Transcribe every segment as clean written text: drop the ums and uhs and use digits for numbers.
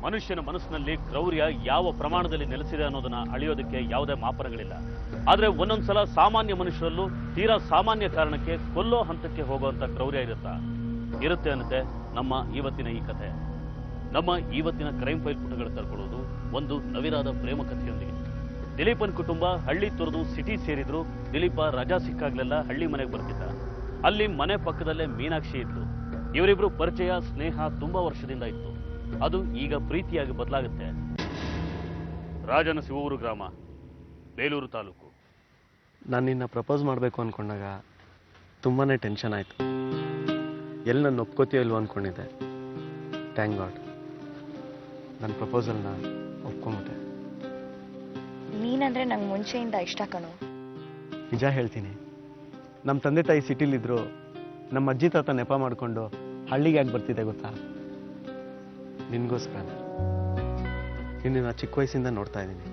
ಮನುಷ್ಯನ ಮನಸ್ಸಿನಲ್ಲಿ ಕ್ರೌರ್ಯ ಯಾವ ಪ್ರಮಾಣದಲ್ಲಿ ನೆಲೆಸಿದೆ ಅನ್ನೋದನ್ನ ಅಳೆಯೋದಕ್ಕೆ ಯಾವುದೇ ಮಾಪನಗಳಿಲ್ಲ. ಆದ್ರೆ ಒಂದೊಂದ್ಸಲ ಸಾಮಾನ್ಯ ಮನುಷ್ಯರಲ್ಲೂ ತೀರಾ ಸಾಮಾನ್ಯ ಕಾರಣಕ್ಕೆ ಕೊಲ್ಲೋ ಹಂತಕ್ಕೆ ಹೋಗುವಂತ ಕ್ರೌರ್ಯ ಇರುತ್ತೆ ಅನ್ನತ್ತೆ ನಮ್ಮ ಇವತ್ತಿನ ಈ ಕಥೆ. ನಮ್ಮ ಇವತ್ತಿನ ಕ್ರೈಮ್ ಫೈಲ್ ಪುಟಗಳು ತರ್ಕೊಳ್ಳೋದು ಒಂದು ನವಿರಾದ ಪ್ರೇಮ ಕಥೆಯೊಂದಿಗೆ. ದಿಲೀಪನ್ ಕುಟುಂಬ ಹಳ್ಳಿ ತೊರೆದು ಸಿಟಿ ಸೇರಿದ್ರು. ದಿಲೀಪ ರಜಾ ಸಿಕ್ಕಾಗ್ಲೆಲ್ಲ ಹಳ್ಳಿ ಮನೆಗೆ ಬರ್ತಿದ್ದ. ಅಲ್ಲಿ ಮನೆ ಪಕ್ಕದಲ್ಲೇ ಮೀನಾಕ್ಷಿ ಇದ್ಲು. ಇವರಿಬ್ರು ಪರಿಚಯ ಸ್ನೇಹ ತುಂಬಾ ವರ್ಷದಿಂದ ಇತ್ತು. ಅದು ಈಗ ಪ್ರೀತಿಯಾಗಿ ಬದಲಾಗುತ್ತೆ. ರಾಜನ ಶಿವೂರು ಗ್ರಾಮ, ಬೇಲೂರು ತಾಲೂಕು. ನಾನು ನಿನ್ನ ಪ್ರಪೋಸ್ ಮಾಡಬೇಕು ಅಂದ್ಕೊಂಡಾಗ ತುಂಬಾ ಟೆನ್ಷನ್ ಆಯಿತು. ಎಲ್ಲಿ ನಾನು ಒಪ್ಕೋತೀಯೋ ಇಲ್ವೋ ಅಂದ್ಕೊಂಡಿದ್ದೆ. ಥ್ಯಾಂಕ್ ಗಾಡ್ ನನ್ನ ಪ್ರಪೋಸಲ್ನ ಒಪ್ಕೊಂಬಿಟ್ಟೆ. ನೀನಂದ್ರೆ ನಂಗೆ ಮುಂಚೆಯಿಂದ ಇಷ್ಟ ಕಣೋ. ನಿಜ ಹೇಳ್ತೀನಿ, ನಮ್ಮ ತಂದೆ ತಾಯಿ ಸಿಟಿಲಿದ್ರು. ನಮ್ಮ ಅಜ್ಜಿ ತಾತ ನೆಪ ಮಾಡಿಕೊಂಡು ಹಳ್ಳಿಗೆ ಯಾಕೆ ಬರ್ತಿದ್ದೆ ಗೊತ್ತಾ? ನಿನಗೋಸ್ಕರ. ನಿನ್ನ ಚಿಕ್ಕ ವಯಸ್ಸಿಂದ ನೋಡ್ತಾ ಇದ್ದೀನಿ.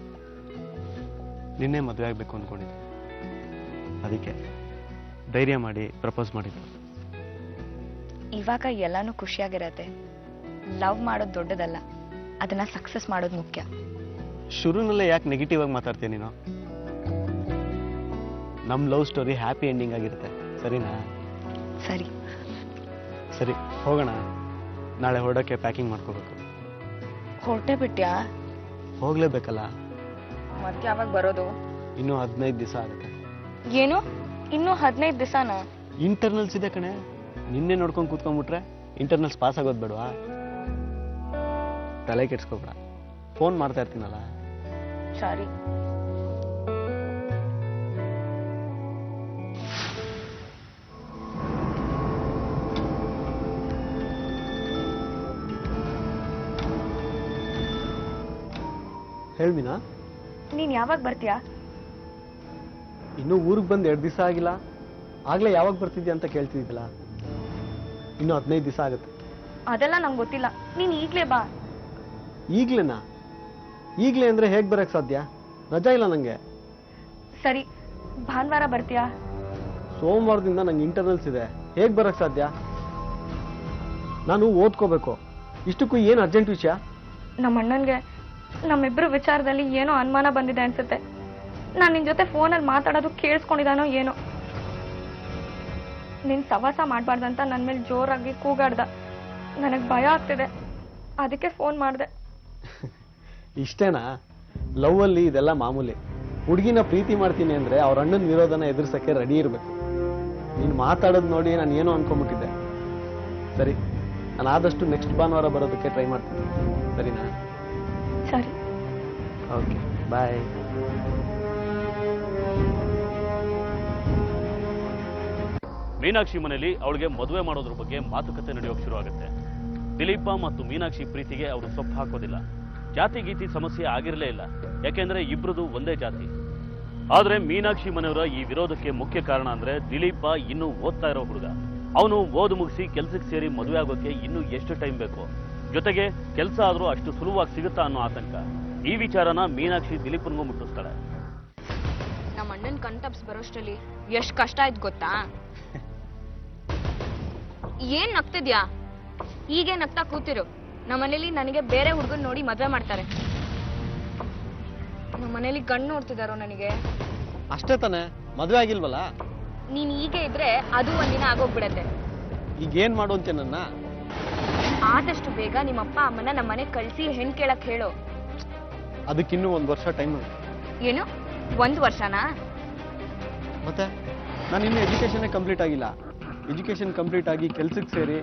ನಿನ್ನೆ ಮದುವೆ ಆಗಬೇಕು ಅಂದ್ಕೊಂಡಿದ್ದೆ. ಅದಕ್ಕೆ ಧೈರ್ಯ ಮಾಡಿ ಪ್ರಪೋಸ್ ಮಾಡಿದ್ದೆ. ಇವಾಗ ಎಲ್ಲಾನು ಖುಷಿಯಾಗಿರತ್ತೆ. ಲವ್ ಮಾಡೋದು ದೊಡ್ಡದಲ್ಲ, ಅದನ್ನ ಸಕ್ಸಸ್ ಮಾಡೋದು ಮುಖ್ಯ. ಶುರುನಲ್ಲೇ ಯಾಕೆ ನೆಗೆಟಿವ್ ಆಗಿ ಮಾತಾಡ್ತೀನಿ ನೀನು? ನಮ್ಮ ಲವ್ ಸ್ಟೋರಿ ಹ್ಯಾಪಿ ಎಂಡಿಂಗ್ ಆಗಿರುತ್ತೆ, ಸರಿನಾ? ಸರಿ ಸರಿ, ಹೋಗೋಣ. ನಾಳೆ ಹೊರಡೋಕ್ಕೆ ಪ್ಯಾಕಿಂಗ್ ಮಾಡ್ಕೋಬೇಕು. ಹೊರಟೆ ಬಿಟ್ಯಾ? ಹೋಗ್ಲೇಬೇಕಲ್ಲ. ಮತ್ತೆ ಯಾವಾಗ ಬರೋದು? ಇನ್ನೂ 15 ದಿವಸ ಆಗುತ್ತೆ. ಏನು ಇನ್ನೂ 15 ದಿವಸನಾ? ಇಂಟರ್ನಲ್ಸ್ ಇದೆ ಕಣೆ. ನಿನ್ನೆ ನೋಡ್ಕೊಂಡು ಕೂತ್ಕೊಂಡ್ಬಿಟ್ರೆ ಇಂಟರ್ನಲ್ಸ್ ಪಾಸ್ ಆಗೋದು ಬೇಡವಾ? ತಲೆ ಕೆಡ್ಸ್ಕೊಬೇಡ, ಫೋನ್ ಮಾಡ್ತಾ ಇರ್ತೀನಲ್ಲ. ಸರಿ. ಹೇಳ್ಮಿನಾ, ನೀನ್ ಯಾವಾಗ ಬರ್ತೀಯಾ? ಇನ್ನೂ ಊರಿಗೆ ಬಂದು 2 ದಿವಸ ಆಗಿಲ್ಲ. ಆಗ್ಲೇ ಯಾವಾಗ ಬರ್ತಿದ್ಯಾ ಅಂತ ಕೇಳ್ತಿದ್ದಿಲ್ಲ. ಇನ್ನೂ 15 ದಿವಸ ಆಗುತ್ತೆ. ಅದೆಲ್ಲ ನಂಗೆ ಗೊತ್ತಿಲ್ಲ. ನೀನ್ ಈಗ್ಲೇ ಬಾ. ಈಗ್ಲೇನಾ? ಈಗ್ಲೇ ಅಂದ್ರೆ ಹೇಗ್ ಬರಕ್ ಸಾಧ್ಯ? ರಜಾ ಇಲ್ಲ ನಂಗೆ. ಸರಿ, ಭಾನುವಾರ ಬರ್ತೀಯಾ? ಸೋಮವಾರದಿಂದ ನಂಗೆ ಇಂಟರ್ನಲ್ಸ್ ಇದೆ, ಹೇಗ್ ಬರಕ್ ಸಾಧ್ಯ? ನಾನು ಓದ್ಕೋಬೇಕು. ಇಷ್ಟಕ್ಕೂ ಏನು ಅರ್ಜೆಂಟ್ ವಿಷಯ? ನಮ್ಮ ಅಣ್ಣನ್ಗೆ ನಮ್ಮಿಬ್ರು ವಿಚಾರದಲ್ಲಿ ಏನೋ ಅನುಮಾನ ಬಂದಿದೆ ಅನ್ಸುತ್ತೆ. ನಾನು ನಿನ್ ಜೊತೆ ಫೋನಲ್ಲಿ ಮಾತಾಡೋದು ಕೇಳಿಸ್ಕೊಂಡಿದ್ದಾನೋ ಏನೋ. ನಿನ್ ಸವಾಸ ಮಾಡ್ಬಾರ್ದಂತ ನನ್ನ ಮೇಲೆ ಜೋರಾಗಿ ಕೂಗಾಡ್ದ. ನನಗೆ ಭಯ ಆಗ್ತಿದೆ, ಅದಕ್ಕೆ ಫೋನ್ ಮಾಡಿದೆ. ಇಷ್ಟೇನಾ? ಲವ್ ಅಲ್ಲಿ ಇದೆಲ್ಲ ಮಾಮೂಲಿ. ಹುಡುಗಿನ ಪ್ರೀತಿ ಮಾಡ್ತೀನಿ ಅಂದ್ರೆ ಅವ್ರ ಅಣ್ಣನ ವಿರೋಧನ ಎದುರಿಸಕ್ಕೆ ರೆಡಿ ಇರಬೇಕು. ನೀನು ಮಾತಾಡೋದು ನೋಡಿ ನಾನು ಏನೋ ಅನ್ಕೊಂಡ್ಬಿಟ್ಟಿದ್ದೆ. ಸರಿ, ನಾನು ಆದಷ್ಟು ನೆಕ್ಸ್ಟ್ ಭಾನುವಾರ ಬರೋದಕ್ಕೆ ಟ್ರೈ ಮಾಡ್ತೀನಿ, ಸರಿನಾ? ಸರಿ, ಓಕೆ, ಬಾಯ್. ಮೀನಾಕ್ಷಿ ಮನೆಯಲ್ಲಿ ಅವಳಿಗೆ ಮದುವೆ ಮಾಡೋದ್ರ ಬಗ್ಗೆ ಮಾತುಕತೆ ನಡೆಯೋಕೆ ಶುರು ಆಗುತ್ತೆ. ದಿಲೀಪ ಮತ್ತು ಮೀನಾಕ್ಷಿ ಪ್ರೀತಿಗೆ ಅವರು ಸೊಪ್ಪು ಹಾಕೋದಿಲ್ಲ. ಜಾತಿ ಗೀತಿ ಸಮಸ್ಯೆ ಆಗಿರಲೇ ಇಲ್ಲ, ಯಾಕೆಂದ್ರೆ ಇಬ್ರದು ಒಂದೇ ಜಾತಿ. ಆದ್ರೆ ಮೀನಾಕ್ಷಿ ಮನೆಯವರ ಈ ವಿರೋಧಕ್ಕೆ ಮುಖ್ಯ ಕಾರಣ ಅಂದ್ರೆ ದಿಲೀಪ ಇನ್ನೂ ಓದ್ತಾ ಇರೋ ಹುಡುಗ. ಅವನು ಓದು ಮುಗಿಸಿ ಕೆಲ್ಸಕ್ಕೆ ಸೇರಿ ಮದುವೆ ಆಗೋಕೆ ಇನ್ನೂ ಎಷ್ಟು ಟೈಮ್ ಬೇಕು, ಜೊತೆಗೆ ಕೆಲಸ ಆದ್ರೂ ಅಷ್ಟು ಸುಲಭವಾಗಿ ಸಿಗುತ್ತಾ ಅನ್ನೋ ಆತಂಕ. ಈ ವಿಚಾರನ ಮೀನಾಕ್ಷಿ ದಿಲೀಪನ್ಗೂ ಮುಟ್ಟಿಸ್ತಾಳೆ. ನಮ್ಮ ಅಣ್ಣನ್ ಕಣ್ತಪ್ಸ್ ಬರೋಷ್ಟರಲ್ಲಿ ಎಷ್ಟು ಕಷ್ಟ ಆಯ್ತು ಗೊತ್ತಾ? ಏನ್ ನಗ್ತಿದ್ಯಾ? ಹೀಗೆ ನಗ್ತಾ ಕೂತಿರು. ನಮ್ಮನೇಲಿ ನನಗೆ ಬೇರೆ ಹುಡುಗನ್ ನೋಡಿ ಮದ್ವೆ ಮಾಡ್ತಾರೆ. ನಮ್ಮನೇಲಿ ಗಂಡು ನೋಡ್ತಿದಾರೋ ನನಗೆ? ಅಷ್ಟೇ ತಾನೆ, ಮದುವೆ ಆಗಿಲ್ವಲ್ಲ? ನೀನ್ ಹೀಗೆ ಇದ್ರೆ ಅದು ಒಂದಿನ ಆಗೋಗ್ಬಿಡತ್ತೆ. ಈಗ ಏನ್ ಮಾಡು ಅಂತೆ ನನ್ನ? ಆದಷ್ಟು ಬೇಗ ನಿಮ್ಮ ಅಪ್ಪ ಅಮ್ಮನ ನಮ್ಮನೆ ಕಳ್ಸಿ ಹೆಣ್ ಕೇಳಕ್ ಹೇಳು. ಅದಕ್ಕಿನ್ನೂ 1 ವರ್ಷ ಟೈಮ್. ಏನು 1 ವರ್ಷನಾ? ಮತ್ತೆ ನಾನು ಇನ್ನೂ ಎಜುಕೇಶನ್ ಕಂಪ್ಲೀಟ್ ಆಗಿಲ್ಲ. ಎಜುಕೇಶನ್ ಕಂಪ್ಲೀಟ್ ಆಗಿ ಕೆಲ್ಸಕ್ಕೆ ಸೇರಿ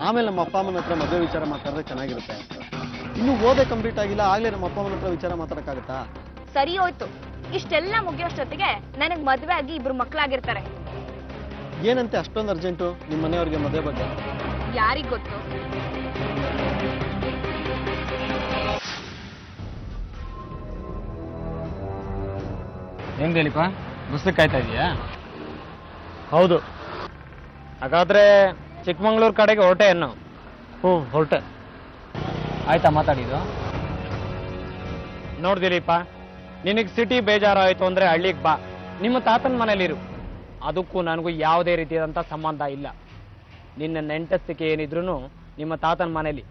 ಆಮೇಲೆ ನಮ್ಮ ಅಪ್ಪ ಅಮ್ಮನ ಹತ್ರ ಮದುವೆ ವಿಚಾರ ಮಾತಾಡಿದ್ರೆ ಚೆನ್ನಾಗಿರುತ್ತೆ. ಇನ್ನು ಓದೇ ಕಂಪ್ಲೀಟ್ ಆಗಿಲ್ಲ, ಆಗ್ಲೇ ನಮ್ಮ ಅಪ್ಪ ಅಮ್ಮನ ಹತ್ರ ವಿಚಾರ ಮಾತಾಡಕ್ಕಾಗತ್ತಾ? ಸರಿ ಹೋಯ್ತು. ಇಷ್ಟೆಲ್ಲ ಮುಗಿಯೋಷ್ಟೊತ್ತಿಗೆ ನನಗ್ ಮದ್ವೆ ಆಗಿ 2 ಮಕ್ಳಾಗಿರ್ತಾರೆ. ಏನಂತೆ ಅಷ್ಟೊಂದು ಅರ್ಜೆಂಟು ನಿಮ್ಮ ಮನೆಯವ್ರಿಗೆ ಮದುವೆ ಬಗ್ಗೆ? ಯಾರಿಗ್ ಗೊತ್ತು? ಏನ್ ದಿಲೀಪ, ಬಸ್ಸಕ್ಕೆ ಕಾಯ್ತಾ ಇದೀಯಾ? ಹೌದು. ಹಾಗಾದ್ರೆ ಚಿಕ್ಕಮಂಗ್ಳೂರ್ ಕಡೆಗೆ ಹೊರಟೆ ಅನ್ನು? ಹೊರಟೆ. ಆಯ್ತಾ ಮಾತಾಡಿದ್ದು? ನೋಡ್ ದಿಲೀಪ, ನಿನಗೆ ಸಿಟಿ ಬೇಜಾರಾಯ್ತು ಅಂದ್ರೆ ಹಳ್ಳಿಗೆ ಬಾ, ನಿಮ್ಮ ತಾತನ ಮನೇಲಿರು. ಅದಕ್ಕೂ ನನಗೂ ಯಾವುದೇ ರೀತಿಯಾದಂಥ ಸಂಬಂಧ ಇಲ್ಲ. ನಿನ್ನ ನೆಂಟಸ್ತಿಕೆ ಏನಿದ್ರು ನಿಮ್ಮ ತಾತನ ಮನೇಲಿ.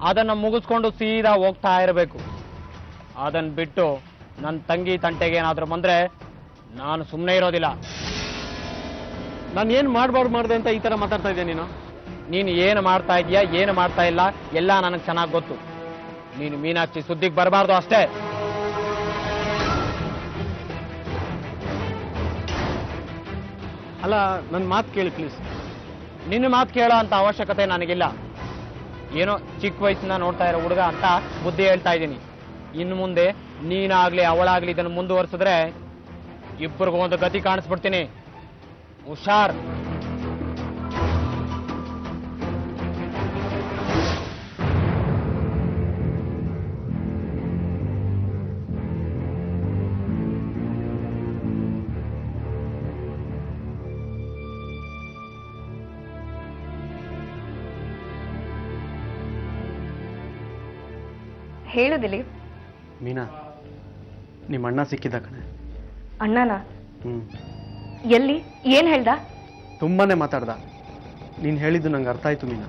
ಅದನ್ನ ಮುಗಿಸ್ಕೊಂಡು ಸೀದಾ ಹೋಗ್ತಾ ಇರಬೇಕು. ಅದನ್ನ ಬಿಟ್ಟು ನನ್ನ ತಂಗಿ ತಂಟೆಗೆ ಏನಾದ್ರೂ ಬಂದ್ರೆ ನಾನು ಸುಮ್ಮನೆ ಇರೋದಿಲ್ಲ. ನಾನು ಏನು ಮಾಡ್ದೆ ಅಂತ ಈ ತರ ಮಾತಾಡ್ತಾ ಇದ್ದೆ ನೀನು? ನೀನು ಏನು ಮಾಡ್ತಾ ಇದೀಯಾ, ಏನು ಮಾಡ್ತಾ ಇಲ್ಲ ಎಲ್ಲ ನನಗೆ ಚೆನ್ನಾಗಿ ಗೊತ್ತು. ನೀನು ಮೀನಾಕ್ಷಿ ಸುದ್ದಿಗೆ ಬರಬಾರ್ದು ಅಷ್ಟೇ. ಅಲ್ಲ, ನನ್ನ ಮಾತು ಕೇಳಿ ಪ್ಲೀಸ್. ನಿನ್ನ ಮಾತು ಕೇಳೋ ಅಂತ ಅವಶ್ಯಕತೆ ನನಗಿಲ್ಲ. ಏನೋ ಚಿಕ್ಕ ವಯಸ್ಸಿನ ನೋಡ್ತಾ ಇರೋ ಹುಡುಗ ಅಂತ ಬುದ್ಧಿ ಹೇಳ್ತಾ ಇದ್ದೀನಿ. ಇನ್ನು ಮುಂದೆ ನೀನಾಗ್ಲಿ ಅವಳಾಗ್ಲಿ ಇದನ್ನು ಮುಂದುವರಿಸಿದ್ರೆ ಇಬ್ಬರಿಗೂ ಒಂದು ಗತಿ ಕಾಣಿಸ್ಬಿಡ್ತೀನಿ. ಹುಷಾರ್. ಹೇಳು ದಿಲೀಪ್. ಮೀನಾ, ನಿಮ್ಮ ಅಣ್ಣ ಸಿಕ್ಕಿದ ಕಣೆ. ಅಣ್ಣನ? ಎಲ್ಲಿ? ಏನ್ ಹೇಳ್ದ? ತುಂಬಾನೇ ಮಾತಾಡ್ದ. ನೀನು ಹೇಳಿದ್ದು ನಂಗೆ ಅರ್ಥ ಆಯ್ತು ಮೀನಾ.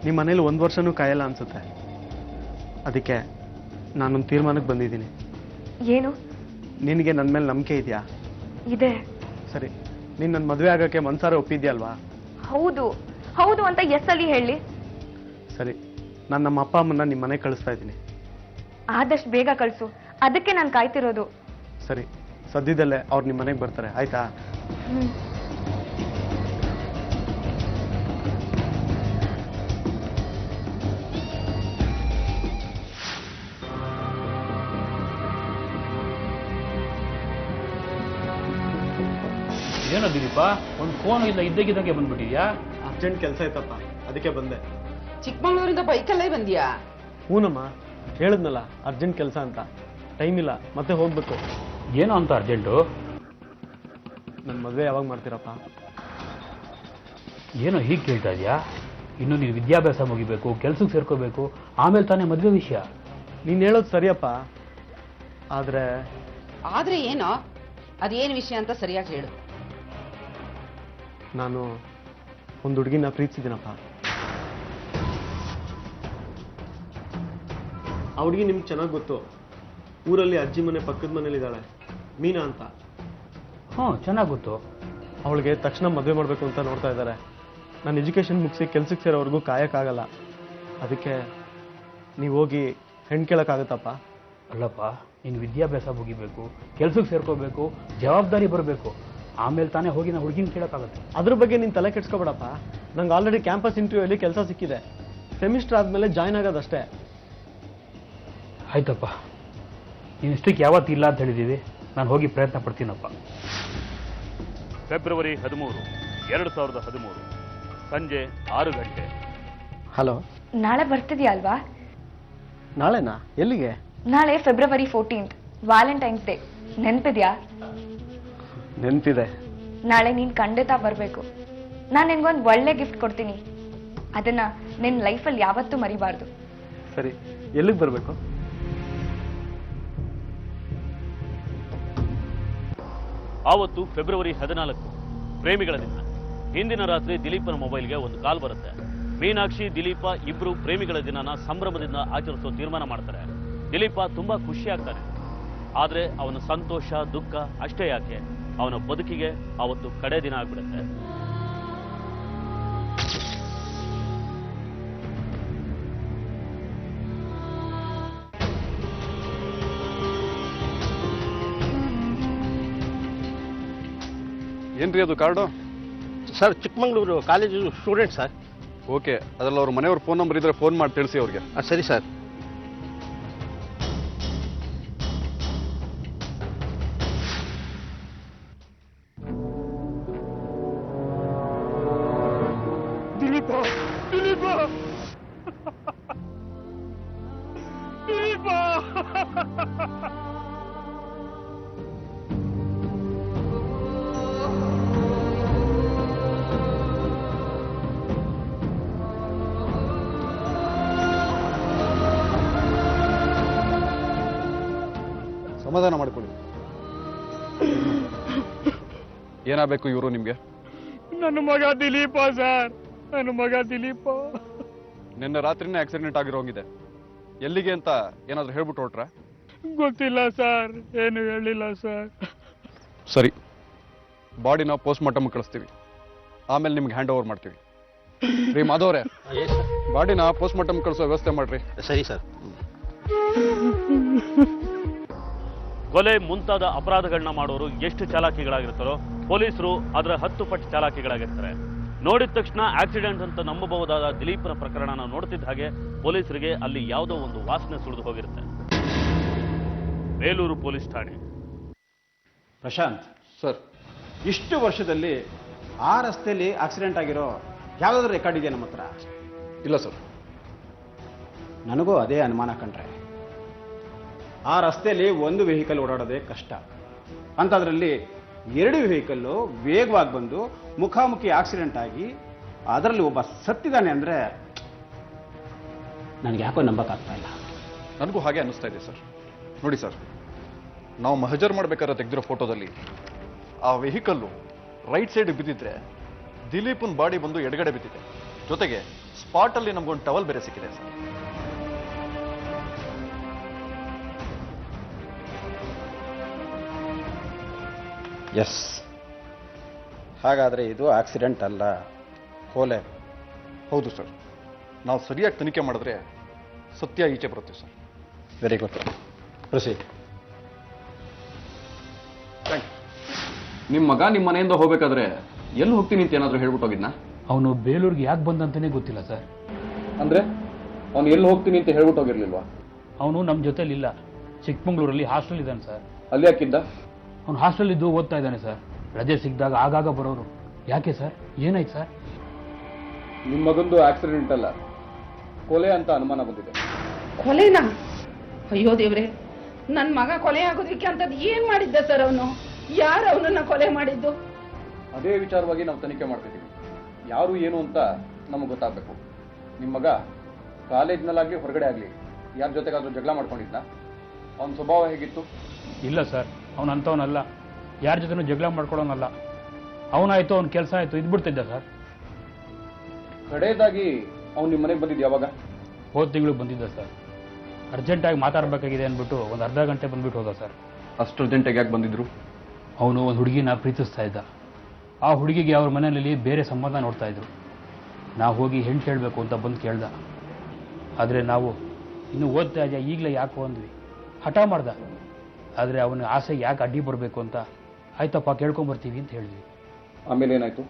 ನಿಮ್ಮ ಮನೇಲಿ 1 ವರ್ಷನೂ ಕಾಯಲ್ಲ ಅನ್ಸುತ್ತೆ. ಅದಕ್ಕೆ ನಾನೊಂದು ತೀರ್ಮಾನಕ್ಕೆ ಬಂದಿದ್ದೀನಿ. ಏನು? ನಿನಗೆ ನನ್ನ ಮೇಲೆ ನಂಬಿಕೆ ಇದೆಯಾ? ಇದೆ. ಸರಿ, ನೀನು ನನ್ನ ಮದುವೆ ಆಗೋಕ್ಕೆ ಮನ್ಸಾರೆ ಒಪ್ಪಿದ್ಯಲ್ವಾ? ಹೌದು ಹೌದು ಅಂತ ಎಸ್ಸಲ್ಲಿ ಹೇಳಿ. ಸರಿ, ನಾನು ನಮ್ಮ ಅಪ್ಪ ಅಮ್ಮನ್ನ ನಿಮ್ಮ ಮನೆಗೆ ಕಳಿಸ್ತಾ ಇದ್ದೀನಿ. ಆದಷ್ಟು ಬೇಗ ಕಳಿಸು, ಅದಕ್ಕೆ ನಾನು ಕಾಯ್ತಿರೋದು. ಸರಿ, ಸದ್ಯದಲ್ಲೇ ಅವ್ರು ನಿಮ್ಮ ಮನೆಗೆ ಬರ್ತಾರೆ, ಆಯ್ತಾ? ಏನೋ ದಿಲೀಪ, ಒಂದು ಫೋನ್ ಇಲ್ಲ ಇದ್ದಕ್ಕಿದ್ದಂಗೆ ಬಂದ್ಬಿಟ್ಟಿದ್ಯಾ? ಅರ್ಜೆಂಟ್ ಕೆಲಸ ಆಯ್ತಪ್ಪ, ಅದಕ್ಕೆ ಬಂದೆ. ಚಿಕ್ಕಮಂಗ್ಳೂರಿಂದ ಬೈಕಲ್ಲೇ ಬಂದ್ಯಾ? ಹೂನಮ್ಮ, ಹೇಳಿದ್ನಲ್ಲ ಅರ್ಜೆಂಟ್ ಕೆಲಸ ಅಂತ. ಟೈಮ್ ಇಲ್ಲ, ಮತ್ತೆ ಹೋಗ್ಬೇಕು. ಏನೋ ಅಂತ ಅರ್ಜೆಂಟು? ನನ್ನ ಮದುವೆ ಯಾವಾಗ ಮಾಡ್ತೀರಪ್ಪ? ಏನೋ ಹೀಗೆ ಕೇಳ್ತಾ ಇದೆಯಾ? ಇನ್ನು ನೀನು ವಿದ್ಯಾಭ್ಯಾಸ ಮುಗಿಬೇಕು, ಕೆಲ್ಸಕ್ಕೆ ಸೇರ್ಕೋಬೇಕು, ಆಮೇಲೆ ತಾನೇ ಮದುವೆ ವಿಷಯ. ನೀನು ಹೇಳೋದು ಸರಿಯಪ್ಪ, ಆದ್ರೆ ಏನೋ ಅದೇನು ವಿಷಯ ಅಂತ ಸರಿಯಾಗಿ ಹೇಳು. ನಾನು ಒಂದು ಹುಡುಗಿನ ಪ್ರೀತಿಸಿದ್ದೀನಪ್ಪ. ಆ ಹುಡುಗಿ ನಿಮ್ಗೆ ಚೆನ್ನಾಗಿ ಗೊತ್ತು. ಊರಲ್ಲಿ ಅಜ್ಜಿ ಮನೆ ಪಕ್ಕದ ಮನೇಲಿದ್ದಾಳೆ, ಮೀನಾ ಅಂತ. ಹ್ಞೂ, ಚೆನ್ನಾಗಿ ಗೊತ್ತು. ಅವಳಿಗೆ ತಕ್ಷಣ ಮದುವೆ ಮಾಡಬೇಕು ಅಂತ ನೋಡ್ತಾ ಇದ್ದಾರೆ. ನಾನು ಎಜುಕೇಷನ್ ಮುಗಿಸಿ ಕೆಲ್ಸಕ್ಕೆ ಸೇರೋವರೆಗೂ ಕಾಯಕ್ಕಾಗಲ್ಲ. ಅದಕ್ಕೆ ನೀವು ಹೋಗಿ ಹೆಣ್ಣು ಕೇಳೋಕ್ಕಾಗತ್ತಪ್ಪ? ಅಲ್ಲಪ್ಪ, ನೀನು ವಿದ್ಯಾಭ್ಯಾಸ ಮುಗಿಬೇಕು, ಕೆಲ್ಸಕ್ಕೆ ಸೇರ್ಕೋಬೇಕು, ಜವಾಬ್ದಾರಿ ಬರಬೇಕು, ಆಮೇಲೆ ತಾನೇ ಹೋಗಿ ನಾವು ಹುಡುಗಿನ ಕೇಳೋಕ್ಕಾಗತ್ತೆ. ಅದ್ರ ಬಗ್ಗೆ ನೀನು ತಲೆ ಕೆಡ್ಸ್ಕೊಬೇಡಪ್ಪ. ನಂಗೆ ಆಲ್ರೆಡಿ ಕ್ಯಾಂಪಸ್ ಇಂಟರ್ವ್ಯೂಯಲ್ಲಿ ಕೆಲಸ ಸಿಕ್ಕಿದೆ. ಸೆಮಿಸ್ಟರ್ ಆದಮೇಲೆ ಜಾಯ್ನ್ ಆಗೋದಷ್ಟೇ. ಆಯ್ತಪ್ಪ, ನೀನು ಇಷ್ಟಕ್ಕೆ ಯಾವತ್ತು ಇಲ್ಲ ಅಂತ ಹೇಳಿದ್ದೀವಿ. ನಾನು ಹೋಗಿ ಪ್ರಯತ್ನ ಪಡ್ತೀನಪ್ಪ. ಫೆಬ್ರವರಿ 13, 2013 ಸಂಜೆ 6 ಗಂಟೆ. ಹಲೋ, ನಾಳೆ ಬರ್ತಿದ್ಯಾ ಅಲ್ವಾ? ನಾಳೆನಾ? ಎಲ್ಲಿಗೆ? ನಾಳೆ ಫೆಬ್ರವರಿ 14th, ವ್ಯಾಲೆಂಟೈನ್ಸ್ ಡೇ. ನೆನ್ಪಿದ್ಯಾ? ನೆನಪಿದೆ. ನಾಳೆ ನೀನ್ ಖಂಡಿತ ಬರ್ಬೇಕು. ನಾನು ನಿನ್ಗೊಂದು ಒಳ್ಳೆ ಗಿಫ್ಟ್ ಕೊಡ್ತೀನಿ. ಅದನ್ನ ನಿನ್ನ ಲೈಫಲ್ಲಿ ಯಾವತ್ತೂ ಮರಿಬಾರ್ದು. ಸರಿ, ಎಲ್ಲಿಗೆ ಬರಬೇಕು? ಆವತ್ತು ಫೆಬ್ರವರಿ 14, ಪ್ರೇಮಿಗಳ ದಿನ. ಹಿಂದಿನ ರಾತ್ರಿ ದಿಲೀಪನ ಮೊಬೈಲ್ಗೆ ಒಂದು ಕಾಲ್ ಬರುತ್ತೆ. ಮೀನಾಕ್ಷಿ, ದಿಲೀಪ ಇಬ್ರು ಪ್ರೇಮಿಗಳ ದಿನನ ಸಂಭ್ರಮದಿಂದ ಆಚರಿಸೋ ತೀರ್ಮಾನ ಮಾಡ್ತಾರೆ. ದಿಲೀಪ ತುಂಬಾ ಖುಷಿ ಆಗ್ತಾನೆ. ಆದ್ರೆ ಅವನ ಸಂತೋಷ, ದುಃಖ ಅಷ್ಟೇ ಯಾಕೆ, ಅವನ ಬದುಕಿಗೆ ಅವತ್ತು ಕಡೆ ದಿನ ಆಗ್ಬಿಡುತ್ತೆ. ಏನ್ರಿ ಅದು card? Sir, Chikmagalur college student sir. Okay, ಅದರಲ್ಲಿ ಅವ್ರ ಮನೆಯವ್ರ ಫೋನ್ ನಂಬರ್ ಇದ್ರೆ ಫೋನ್ ಮಾಡಿ ತಿಳಿಸಿ ಅವ್ರಿಗೆ. ಸರಿ ಸರ್. ದಿಲೀಪ, ದಿಲೀಪ, ದಿಲೀಪ. ಸಮಾಧಾನ ಮಾಡಿಕೊಳ್ಳಿ. ಏನಾಗಬೇಕು ಇವರು ನಿಮ್ಗೆ? ನನ್ನ ಮಗ ದಿಲೀಪ ಸರ್, ನನ್ನ ಮಗ ದಿಲೀಪ. ನಿನ್ನೆ ರಾತ್ರಿನೇ ಆಕ್ಸಿಡೆಂಟ್ ಆಗಿರೋಂಗಿದೆ. ಎಲ್ಲಿಗೆ ಅಂತ ಏನಾದರೂ ಹೇಳ್ಬಿಟ್ಟು ಹೊರಟ್ರ? ಗೊತ್ತಿಲ್ಲ ಸರ್, ಏನು ಹೇಳಿಲ್ಲ ಸರ್. ಸರಿ, ಬಾಡಿನ ಪೋಸ್ಟ್ ಮಾರ್ಟಮ್ ಕಳಿಸ್ತೀವಿ, ಆಮೇಲೆ ನಿಮ್ಗೆ ಹ್ಯಾಂಡ್ ಓವರ್ ಮಾಡ್ತೀವಿ. ರೀ ಮಾಧವ್ರೆ, ಬಾಡಿನ ಪೋಸ್ಟ್ ಮಾರ್ಟಮ್ ಕಳಿಸೋ ವ್ಯವಸ್ಥೆ ಮಾಡ್ರಿ. ಸರಿ ಸರ್. ಕೊಲೆ ಮುಂತಾದ ಅಪರಾಧಗಳನ್ನ ಮಾಡೋರು ಎಷ್ಟು ಚಾಲಾಕಿಗಳಾಗಿರ್ತಾರೋ ಪೊಲೀಸರು ಅದರ 10 ಪಟ್ಟು ಚಾಲಾಕಿಗಳಾಗಿರ್ತಾರೆ. ನೋಡಿದ ತಕ್ಷಣ ಆಕ್ಸಿಡೆಂಟ್ ಅಂತ ನಂಬಬಹುದಾದ ದಿಲೀಪ್ನ ಪ್ರಕರಣನ ನೋಡ್ತಿದ್ದ ಹಾಗೆ ಪೊಲೀಸರಿಗೆ ಅಲ್ಲಿ ಯಾವುದೋ ಒಂದು ವಾಸನೆ ಸುಳಿದು ಹೋಗಿರುತ್ತೆ. ಬೇಲೂರು ಪೊಲೀಸ್ ಠಾಣೆ. ಪ್ರಶಾಂತ್ ಸರ್, ಇಷ್ಟು ವರ್ಷದಲ್ಲಿ ಆ ರಸ್ತೆಯಲ್ಲಿ ಆಕ್ಸಿಡೆಂಟ್ ಆಗಿರೋ ಯಾವುದಾದ್ರೂ ರೆಕಾರ್ಡ್ ಇದೆಯಾ ನಮ್ಮ ಹತ್ರ? ಇಲ್ಲ ಸರ್. ನನಗೂ ಅದೇ ಅನುಮಾನ ಕಂಡ್ರೆ. ಆ ರಸ್ತೆಯಲ್ಲಿ ಒಂದು ವೆಹಿಕಲ್ ಓಡಾಡೋದೇ ಕಷ್ಟ, ಅಂಥದ್ರಲ್ಲಿ 2 ವೆಹಿಕಲ್ಲು ವೇಗವಾಗಿ ಬಂದು ಮುಖಾಮುಖಿ ಆಕ್ಸಿಡೆಂಟ್ ಆಗಿ ಅದರಲ್ಲಿ ಒಬ್ಬ ಸತ್ತಿದ್ದಾನೆ ಅಂದರೆ ನನಗೆ ಯಾಕೋ ನಂಬಕ್ಕಾಗ್ತಾ ಇಲ್ಲ. ನನಗೂ ಹಾಗೆ ಅನ್ನಿಸ್ತಾ ಇದೆ ಸರ್. ನೋಡಿ ಸರ್, ನಾವು ಮಹಜರ್ ಮಾಡ್ಬೇಕಾದ್ರೆ ತೆಗೆದಿರೋ ಫೋಟೋದಲ್ಲಿ ಆ ವೆಹಿಕಲ್ಲು ರೈಟ್ ಸೈಡ್ ಬಿದ್ದಿದ್ರೆ ದಿಲೀಪನ್ ಬಾಡಿ ಬಂದು ಎಡಗಡೆ ಬಿದ್ದಿದೆ. ಜೊತೆಗೆ ಸ್ಪಾಟಲ್ಲಿ ನಮಗೊಂದು ಟವಲ್ ಬೇರೆ ಸಿಕ್ಕಿದೆ ಸರ್. ಎಸ್, ಹಾಗಾದರೆ ಇದು ಆಕ್ಸಿಡೆಂಟ್ ಅಲ್ಲ, ಕೊಲೆ. ಹೌದು ಸರ್, ನಾವು ಸರಿಯಾಗಿ ತನಿಖೆ ಮಾಡಿದ್ರೆ ಸತ್ಯ ಈಚೆ ಬರುತ್ತೆ ಸರ್. Very good, proceed. ನಿಮ್ಮ ಮಗ ನಿಮ್ಮ ಮನೆಯಿಂದ ಹೋಗ್ಬೇಕಾದ್ರೆ ಎಲ್ಲಿ ಹೋಗ್ತೀನಿ ಅಂತ ಏನಾದರೂ ಹೇಳ್ಬಿಟ್ಟು ಹೋಗಿದ್ನಾ? ಅವನು ಬೇಲೂರಿಗೆ ಯಾಕೆ ಬಂದಂತಾನೆ ಗೊತ್ತಿಲ್ಲ ಸರ್. ಅಂದ್ರೆ ಅವ್ನು ಎಲ್ಲಿ ಹೋಗ್ತೀನಿ ಅಂತ ಹೇಳ್ಬಿಟ್ಟು ಹೋಗಿರ್ಲಿಲ್ವಾ? ಅವನು ನಮ್ಮ ಜೊತೆಲಿಲ್ಲ, ಚಿಕ್ಕಮಂಗ್ಳೂರಲ್ಲಿ ಹಾಸ್ಟೆಲ್ ಇದ್ದಾನೆ ಸರ್. ಅಲ್ಲಿ ಯಾಕಿದ್ದ? ಅವ್ನು ಹಾಸ್ಟೆಲ್ ಇದ್ದು ಓದ್ತಾ ಇದ್ದಾನೆ ಸರ್. ರಜೆ ಸಿಕ್ಕಿದಾಗ ಆಗಾಗ ಬರೋರು. ಯಾಕೆ ಸರ್, ಏನಾಯ್ತು ಸರ್? ನಿಮ್ಮ ಮಗಂದು ಆಕ್ಸಿಡೆಂಟ್ ಅಲ್ಲ, ಕೊಲೆ ಅಂತ ಅನುಮಾನ ಬಂದಿದೆ. ಕೊಲೆನಾ? ಅಯ್ಯೋ ದೇವ್ರೆ, ನನ್ನ ಮಗ ಕೊಲೆ ಆಗೋದಕ್ಕೆ ಅಂತದ್ದು ಏನ್ ಮಾಡಿದ್ದ ಸರ್ ಅವನು? ಯಾರು ಅವನನ್ನ ಕೊಲೆ ಮಾಡಿದ್ದು? ಅದೇ ವಿಚಾರವಾಗಿ ನಾವು ತನಿಖೆ ಮಾಡ್ತಿದ್ದೀವಿ. ಯಾರು ಏನು ಅಂತ ನಮಗೆ ಗೊತ್ತಾಗಬೇಕು. ನಿಮ್ಮ ಮಗ ಕಾಲೇಜ್ನಲ್ಲಾಗಲಿ ಹೊರಗಡೆ ಆಗಲಿ ಯಾರ ಜೊತೆಗಾದ್ರೂ ಜಗಳ ಮಾಡ್ಕೊಂಡಿದ್ನ? ಅವನ ಸ್ವಭಾವ ಹೇಗಿತ್ತು? ಇಲ್ಲ ಸರ್, ಅವನು ಅಂಥವನಲ್ಲ, ಯಾರ ಜೊತೆನೂ ಜಗಳ ಮಾಡ್ಕೊಳ್ಳೋನಲ್ಲ. ಅವನಾಯ್ತು, ಅವ್ನ ಕೆಲಸ ಆಯಿತು, ಇದ್ಬಿಡ್ತಿದ್ದ ಸರ್. ಕಡೆಯದಾಗಿ ಅವ್ನು ನಿಮ್ಮ ಮನೆಗೆ ಬಂದಿದ್ದು ಯಾವಾಗ? ಹೋದ ತಿಂಗಳು ಬಂದಿದ್ದ ಸರ್. ಅರ್ಜೆಂಟಾಗಿ ಮಾತಾಡಬೇಕಾಗಿದೆ ಅಂದ್ಬಿಟ್ಟು ಒಂದು ಅರ್ಧ ಗಂಟೆ ಬಂದ್ಬಿಟ್ಟು ಹೋದ ಸರ್. ಅಷ್ಟು ಅರ್ಜೆಂಟಾಗಿ ಯಾಕೆ ಬಂದಿದ್ರು? ಅವನು ಒಂದು ಹುಡುಗಿನ ಪ್ರೀತಿಸ್ತಾ ಇದ್ದ. ಆ ಹುಡುಗಿಗೆ ಅವ್ರ ಮನೆಯಲ್ಲಿ ಬೇರೆ ಸಂಬಂಧ ನೋಡ್ತಾ ಇದ್ರು. ನಾವು ಹೋಗಿ ಹೆಣ್ಣು ಕೇಳಬೇಕು ಅಂತ ಬಂದು ಕೇಳ್ದ. ಆದರೆ ನಾವು ಇನ್ನು ಓದ್ತಾ ಇದೆಯಾ, ಈಗಲೇ ಯಾಕೋ ಅಂದ್ವಿ. ಹಠ ಮಾಡ್ದ. ಆದರೆ ಅವನ ಆಸೆ ಯಾಕೆ ಅಡ್ಡಿ ಬರಬೇಕು ಅಂತ, ಆಯ್ತಪ್ಪ ಕೇಳ್ಕೊಂಬರ್ತೀವಿ ಅಂತ ಹೇಳಿದ್ವಿ. ಆಮೇಲೆ ಏನಾಯ್ತು?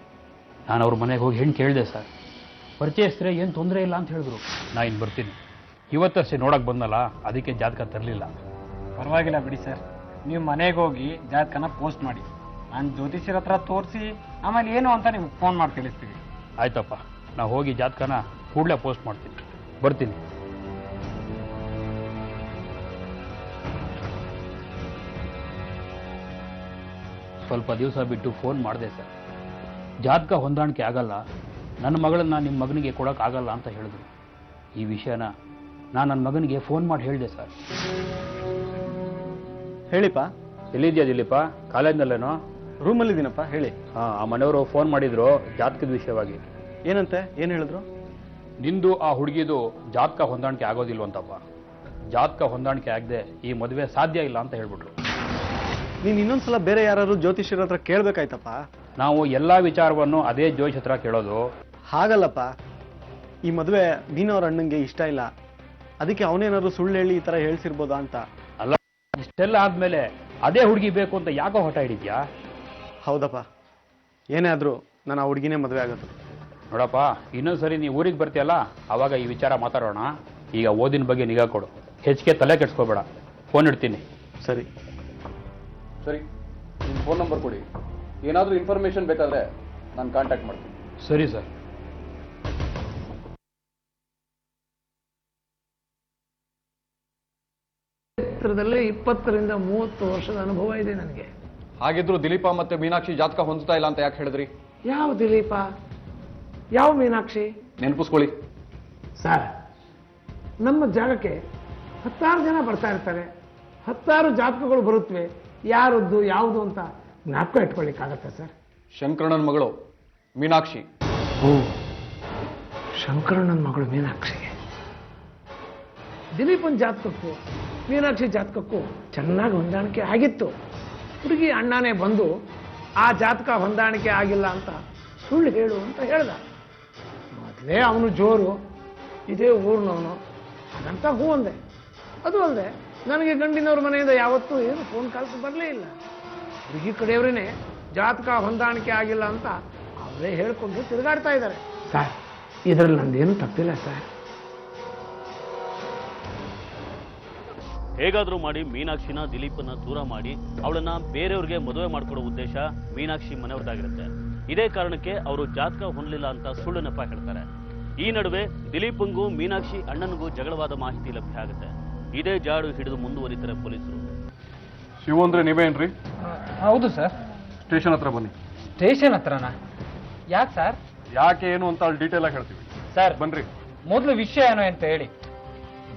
ನಾನು ಅವ್ರ ಮನೆಗೆ ಹೋಗಿ ಹೆಣ್ಣು ಕೇಳಿದೆ ಸರ್. ಪರಿಚಯಿಸಿದ್ರೆ ಏನು ತೊಂದರೆ ಇಲ್ಲ ಅಂತ ಹೇಳಿದ್ರು. ನಾ ಇನ್ನು ಬರ್ತೀನಿ. ಇವತ್ತಷ್ಟೇ ನೋಡಕ್ಕೆ ಬಂದಲ್ಲ, ಅದಕ್ಕೆ ಜಾತಕ ತರಲಿಲ್ಲ. ಪರವಾಗಿಲ್ಲ ಬಿಡಿ ಸರ್, ನೀವು ಮನೆಗೆ ಹೋಗಿ ಜಾತಕನ ಪೋಸ್ಟ್ ಮಾಡಿ, ನಾನು ಜ್ಯೋತಿಷ್ಯರ ಹತ್ರ ತೋರಿಸಿ ಆಮೇಲೆ ಏನು ಅಂತ ನಿಮ್ಗೆ ಫೋನ್ ಮಾಡಿ ತಿಳಿಸ್ತೀವಿ. ಆಯ್ತಪ್ಪ, ನಾವು ಹೋಗಿ ಜಾತಕನ ಕೂಡಲೇ ಪೋಸ್ಟ್ ಮಾಡ್ತೀನಿ. ಬರ್ತೀನಿ. ಸ್ವಲ್ಪ ದಿವಸ ಬಿಟ್ಟು ಫೋನ್ ಮಾಡಿದೆ ಸರ್. ಜಾತಕ ಹೊಂದಾಣಿಕೆ ಆಗಲ್ಲ, ನನ್ನ ಮಗಳನ್ನ ನಿಮ್ಮ ಮಗನಿಗೆ ಕೊಡೋಕ್ಕಾಗಲ್ಲ ಅಂತ ಹೇಳಿದ್ರು. ಈ ವಿಷಯನ ನಾನು ನನ್ನ ಮಗನಿಗೆ ಫೋನ್ ಮಾಡಿ ಹೇಳಿದೆ ಸರ್. ಹೇಳಿಪ್ಪ. ಎಲ್ಲಿದ್ಯಾ ದಿಲೀಪ? ಕಾಲೇಜ್ನಲ್ಲೇನೋ? ರೂಮಲ್ಲಿದ್ದೀನಪ್ಪ, ಹೇಳಿ. ಹಾಂ, ಆ ಮನೆಯವರು ಫೋನ್ ಮಾಡಿದ್ರು ಜಾತಕದ ವಿಷಯವಾಗಿ. ಏನಂತೆ, ಏನು ಹೇಳಿದ್ರು? ನಿಂದು ಆ ಹುಡುಗಿದು ಜಾತಕ ಹೊಂದಾಣಿಕೆ ಆಗೋದಿಲ್ವಂತಪ್ಪ. ಜಾತಕ ಹೊಂದಾಣಿಕೆ ಆಗದೆ ಈ ಮದುವೆ ಸಾಧ್ಯ ಇಲ್ಲ ಅಂತ ಹೇಳ್ಬಿಟ್ರು. ನೀನು ಇನ್ನೊಂದ್ಸಲ ಬೇರೆ ಯಾರು ಜ್ಯೋತಿಷ್ಯರ ಹತ್ರ ಕೇಳಬೇಕಾಯ್ತಪ್ಪ. ನಾವು ಎಲ್ಲ ವಿಚಾರವನ್ನು ಅದೇ ಜ್ಯೋತಿಷ್ ಹತ್ರ ಕೇಳೋದು. ಹಾಗಲ್ಲಪ್ಪ, ಈ ಮದುವೆ ನೀನವ್ರ ಅಣ್ಣಂಗೆ ಇಷ್ಟ ಇಲ್ಲ, ಅದಕ್ಕೆ ಅವನೇನಾದ್ರು ಸುಳ್ಳು ಹೇಳಿ ಈ ಥರ ಹೇಳ್ಸಿರ್ಬೋದಾ ಅಂತ. ಅಲ್ಲ, ಇಷ್ಟೆಲ್ಲ ಆದಮೇಲೆ ಅದೇ ಹುಡುಗಿ ಬೇಕು ಅಂತ ಯಾಕೋ ಹಠ ಹಿಡಿದ್ಯಾ? ಹೌದಪ್ಪ, ಏನೇ ಆದರೂ ನಾನು ಆ ಹುಡುಗಿನೇ ಮದುವೆ ಆಗೋದು. ನೋಡಪ್ಪ, ಇನ್ನೊಂದ್ಸರಿ ನೀವು ಊರಿಗೆ ಬರ್ತೀಯಲ್ಲ, ಆವಾಗ ಈ ವಿಚಾರ ಮಾತಾಡೋಣ. ಈಗ ಓದಿನ ಬಗ್ಗೆ ನಿಗಾ ಕೊಡು, ಹೆಚ್ಚಿಗೆ ತಲೆ ಕೆಡ್ಸ್ಕೋಬೇಡ. ಫೋನ್ ಇಡ್ತೀನಿ. ಸರಿ ಸರಿ, ನಿಮ್ಮ ಫೋನ್ ನಂಬರ್ ಕೊಡಿ. ಏನಾದರೂ ಇನ್ಫಾರ್ಮೇಶನ್ ಬೇಕಾದರೆ ನಾನು ಕಾಂಟ್ಯಾಕ್ಟ್ ಮಾಡ್ತೀನಿ. ಸರಿ ಸರ್. ಕ್ಷೇತ್ರದಲ್ಲಿ 20ರಿಂದ 30 ವರ್ಷದ ಅನುಭವ ಇದೆ ನನಗೆ. ಹಾಗಿದ್ರು ದಿಲೀಪ ಮತ್ತೆ ಮೀನಾಕ್ಷಿ ಜಾತಕ ಹೊಂದ್ತಾ ಇಲ್ಲ ಅಂತ ಯಾಕೆ ಹೇಳಿದ್ರಿ? ಯಾವ ದಿಲೀಪ, ಯಾವ ಮೀನಾಕ್ಷಿ? ನೆನಪಿಸ್ಕೊಳ್ಳಿ ಸರ್, ನಮ್ಮ ಜಾಗಕ್ಕೆ 10 ಜನ ಬರ್ತಾ ಇರ್ತಾರೆ, 10 ಜಾತಕಗಳು ಬರುತ್ತವೆ. ಯಾರದ್ದು ಯಾವುದು ಅಂತ ಜ್ಞಾಪಕ ಇಟ್ಕೊಳ್ಳಿಕ್ಕಾಗತ್ತೆ ಸರ್? ಶಂಕರಣ್ಣನ ಮಗಳು ಮೀನಾಕ್ಷಿ. ಓ, ಶಂಕರಣ್ಣನ ಮಗಳು ಮೀನಾಕ್ಷಿಗೆ. ದಿಲೀಪನ್ ಜಾತಕಕ್ಕೂ ಮೀನಾಕ್ಷಿ ಜಾತಕಕ್ಕೂ ಚೆನ್ನಾಗಿ ಹೊಂದಾಣಿಕೆ ಆಗಿತ್ತು. ಹುಡುಗಿ ಅಣ್ಣನೇ ಬಂದು ಆ ಜಾತಕ ಹೊಂದಾಣಿಕೆ ಆಗಿಲ್ಲ ಅಂತ ಸುಳ್ಳು ಹೇಳು ಅಂತ ಹೇಳ್ದ. ಮೊದಲೇ ಅವನು ಜೋರು, ಇದೇ ಊರಿನವನು, ಹಾಗಂತ ಹೂ ಅಂದೆ. ಅದು ಅಲ್ಲದೆ ನನಗೆ ಗಂಡಿನವ್ರ ಮನೆಯಿಂದ ಯಾವತ್ತೂ ಏನು ಫೋನ್ ಕಾಲ್ಸ್ ಬರಲೇ ಇಲ್ಲ. ಹುಡುಗಿ ಕಡೆಯವರೇನೆ ಜಾತಕ ಹೊಂದಾಣಿಕೆ ಆಗಿಲ್ಲ ಅಂತ ಅವರೇ ಹೇಳ್ಕೊಂಡು ತಿರುಗಾಡ್ತಾ ಇದ್ದಾರೆ. ಸರ್, ಇದರಲ್ಲಿ ನಂದೇನು ತಪ್ಪಿಲ್ಲ ಸರ್. ಹೇಗಾದ್ರೂ ಮಾಡಿ ಮೀನಾಕ್ಷಿನ ದಿಲೀಪನ್ನ ದೂರ ಮಾಡಿ ಅವಳನ್ನ ಬೇರೆಯವ್ರಿಗೆ ಮದುವೆ ಮಾಡ್ಕೊಡೋ ಉದ್ದೇಶ ಮೀನಾಕ್ಷಿ ಮನೆಯವ್ರದ್ದಾಗಿರುತ್ತೆ. ಇದೇ ಕಾರಣಕ್ಕೆ ಅವರು ಜಾತಕ ಹೊಂದಲಿಲ್ಲ ಅಂತ ಸುಳ್ಳು ನೆಪ ಹೇಳ್ತಾರೆ. ಈ ನಡುವೆ ದಿಲೀಪಂಗೂ ಮೀನಾಕ್ಷಿ ಅಣ್ಣನಿಗೂ ಜಗಳವಾದ ಮಾಹಿತಿ ಲಭ್ಯ ಆಗುತ್ತೆ. ಇದೇ ಜಾಡು ಹಿಡಿದು ಮುಂದುವರಿತಾರೆ ಪೊಲೀಸರು. ಶಿವು ಅಂದ್ರೆ ನೀವೇನ್ರಿ? ಹೌದು ಸರ್. ಸ್ಟೇಷನ್ ಹತ್ರ ಬನ್ನಿ. ಸ್ಟೇಷನ್ ಹತ್ರನಾ? ಯಾಕೆ ಸರ್? ಯಾಕೆ ಏನು ಅಂತ ಅಲ್ಲಿ ಡೀಟೇಲ್ ಆಗಿ ಹೇಳ್ತೀವಿ ಸರ್. ಬನ್ರಿ. ಮೊದಲು ವಿಷಯ ಏನು ಅಂತ ಹೇಳಿ.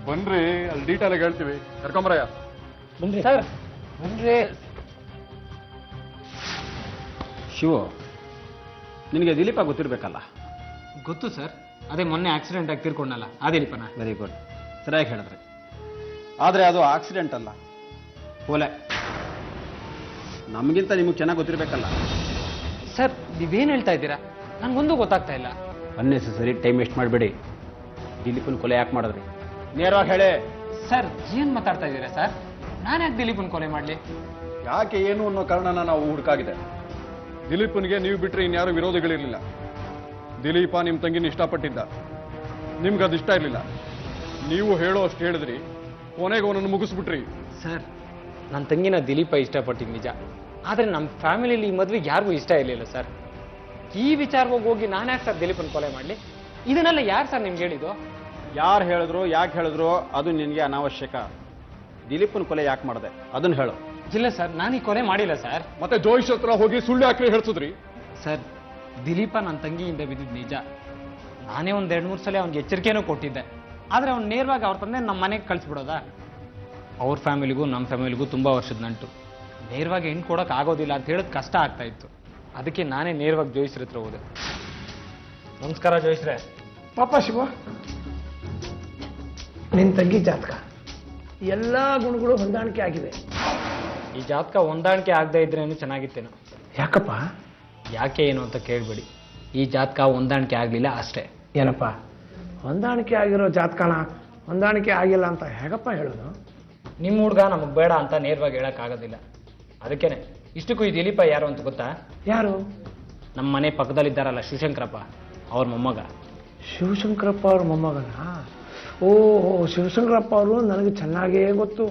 ಬನ್ರಿ, ಅಲ್ಲಿ ಡೀಟೇಲ್ ಆಗಿ ಹೇಳ್ತೀವಿ. ಕರ್ಕೊಂಬರಯ್ಯ. ಬನ್ರಿ ಸರ್, ಬನ್ರಿ. ಶಿವು, ನಿನಗೆ ದಿಲೀಪ ಗೊತ್ತಿರಬೇಕಲ್ಲ? ಗೊತ್ತು ಸರ್, ಅದೇ ಮೊನ್ನೆ ಆಕ್ಸಿಡೆಂಟ್ ಆಗಿ ತೀರ್ಕೊಂಡಲ್ಲ ಆ ದಿಲೀಪನ. ವೆರಿ ಗುಡ್, ಸರಿಯಾಗಿ ಹೇಳಿದ್ರಿ. ಆದರೆ ಅದು ಆಕ್ಸಿಡೆಂಟ್ ಅಲ್ಲ, ಕೊಲೆ. ನಮಗಿಂತ ನಿಮಗೆ ಚೆನ್ನಾಗಿ ಗೊತ್ತಿರಬೇಕಲ್ಲ. ಸರ್, ನೀವೇನು ಹೇಳ್ತಾ ಇದ್ದೀರಾ? ನನಗೊಂದು ಗೊತ್ತಾಗ್ತಾ ಇಲ್ಲ. ಅನ್ನೆಸೆಸರಿ ಟೈಮ್ ವೇಸ್ಟ್ ಮಾಡಬೇಡಿ. ದಿಲೀಪನ್ ಕೊಲೆ ಯಾಕೆ ಮಾಡಿದ್ರಿ? ನೇರವಾಗಿ ಹೇಳಿ. ಸರ್, ಏನ್ ಮಾತಾಡ್ತಾ ಇದ್ದೀರಾ ಸರ್? ನಾನು ಯಾಕೆ ದಿಲೀಪನ್ ಕೊಲೆ ಮಾಡಲಿ? ಯಾಕೆ ಏನು ಅನ್ನೋ ಕಾರಣನ ನಾವು ಹುಡುಕಾಗಿದೆ. ದಿಲೀಪನ್ಗೆ ನೀವು ಬಿಟ್ರೆ ಇನ್ಯಾರು ವಿರೋಧಿಗಳಿರಲಿಲ್ಲ. ದಿಲೀಪ ನಿಮ್ಮ ತಂಗಿನ ಇಷ್ಟಪಟ್ಟಿದ್ದ, ನಿಮ್ಗೆ ಅದು ಇಷ್ಟ ಇರಲಿಲ್ಲ. ನೀವು ಹೇಳೋ ಅಷ್ಟು ಹೇಳಿದ್ರಿ, ಕೊನೆಗೆ ಅವನನ್ನು ಮುಗಿಸ್ಬಿಟ್ರಿ. ಸರ್, ನನ್ನ ತಂಗಿನ ದಿಲೀಪ ಇಷ್ಟಪಟ್ಟಿದ್ದು ನಿಜ, ಆದರೆ ನಮ್ಮ ಫ್ಯಾಮಿಲಿಲಿ ಈ ಮದುವೆಗೆ ಯಾರಿಗೂ ಇಷ್ಟ ಇರಲಿಲ್ಲ ಸರ್. ಈ ವಿಚಾರವಾಗಿ ಹೋಗಿ ನಾನು ಯಾಕೆ ಸರ್ ದಿಲೀಪನ್ ಕೊಲೆ ಮಾಡಲಿ? ಇದನ್ನೆಲ್ಲ ಯಾರು ಸರ್ ನಿಮ್ಗೆ ಹೇಳಿದ್ದು? ಯಾರು ಹೇಳಿದ್ರು, ಯಾಕೆ ಹೇಳಿದ್ರು ಅದು ನಿನಗೆ ಅನಾವಶ್ಯಕ. ದಿಲೀಪನ್ ಕೊಲೆ ಯಾಕೆ ಮಾಡಿದೆ ಅದನ್ನು ಹೇಳು. ಇಲ್ಲ ಸರ್, ನಾನು ಈ ಕೊಲೆ ಮಾಡಿಲ್ಲ ಸರ್. ಮತ್ತೆ ಜೋಯಿಸ್ ಹತ್ರ ಹೋಗಿ ಸುಳ್ಳು ಯಾಕೆ ಹೇಳ್ಸಿದ್ರಿ? ಸರ್, ದಿಲೀಪ ನನ್ನ ತಂಗಿಯಿಂದ ಬಿದ್ದಿದ್ದು ನಿಜ. ನಾನೇ ಒಂದು 2-3 ಸಲ ಅವ್ನಿಗೆ ಎಚ್ಚರಿಕೆನೂ ಕೊಟ್ಟಿದ್ದೆ. ಆದರೆ ಅವ್ನು ನೇರವಾಗಿ ಅವ್ರ ತಂದೆ ನಮ್ಮ ಮನೆಗೆ ಕಳಿಸ್ಬಿಡೋದಾ? ಅವ್ರ ಫ್ಯಾಮಿಲಿಗೂ ನಮ್ಮ ಫ್ಯಾಮಿಲಿಗೂ ತುಂಬ ವರ್ಷದ ನಂಟು. ನೇರವಾಗಿ ಹೆಣ್ಣು ಕೊಡೋಕೆ ಆಗೋದಿಲ್ಲ ಅಂತ ಹೇಳೋದು ಕಷ್ಟ ಆಗ್ತಾ ಇತ್ತು. ಅದಕ್ಕೆ ನಾನೇ ನೇರವಾಗಿ ಜೋಯಿಸ್ರ ಹತ್ರ ಹೋದೆ. ನಮಸ್ಕಾರ ಜೋಯಿಸ್ರೆ. ಪಾಪ ಶಿವ, ನಿನ್ನ ತಂಗಿ ಜಾತಕ ಎಲ್ಲ ಗುಣಗಳು ಹೊಂದಾಣಿಕೆ ಆಗಿದೆ. ಈ ಜಾತಕ ಹೊಂದಾಣಿಕೆ ಆಗದೆ ಇದ್ರೇನು ಚೆನ್ನಾಗಿತ್ತೇನೋ. ಯಾಕಪ್ಪ? ಯಾಕೆ ಏನು ಅಂತ ಕೇಳಬೇಡಿ. ಈ ಜಾತಕ ಹೊಂದಾಣಿಕೆ ಆಗಲಿಲ್ಲ ಅಷ್ಟೇ. ಏನಪ್ಪ, ಹೊಂದಾಣಿಕೆ ಆಗಿರೋ ಜಾತಕನ ಹೊಂದಾಣಿಕೆ ಆಗಿಲ್ಲ ಅಂತ ಹೇಗಪ್ಪ ಹೇಳೋದು? ನಿಮ್ಮ ಹುಡುಗ ನಮಗೆ ಬೇಡ ಅಂತ ನೇರವಾಗಿ ಹೇಳೋಕ್ಕಾಗೋದಿಲ್ಲ. ಅದಕ್ಕೇನೆ ಇಷ್ಟಕ್ಕೂ ಈ ದಿಲೀಪ ಯಾರು ಅಂತ ಗೊತ್ತಾ? ಯಾರು? ನಮ್ಮ ಮನೆ ಪಕ್ಕದಲ್ಲಿದ್ದಾರಲ್ಲ ಶಿವಶಂಕರಪ್ಪ, ಅವ್ರ ಮೊಮ್ಮಗ. ಶಿವಶಂಕರಪ್ಪ ಅವ್ರ ಮೊಮ್ಮಗನ? ಓಹೋ, ಶಿವಶಂಕರಪ್ಪ ಅವರು ನನಗೆ ಚೆನ್ನಾಗೇ ಗೊತ್ತು.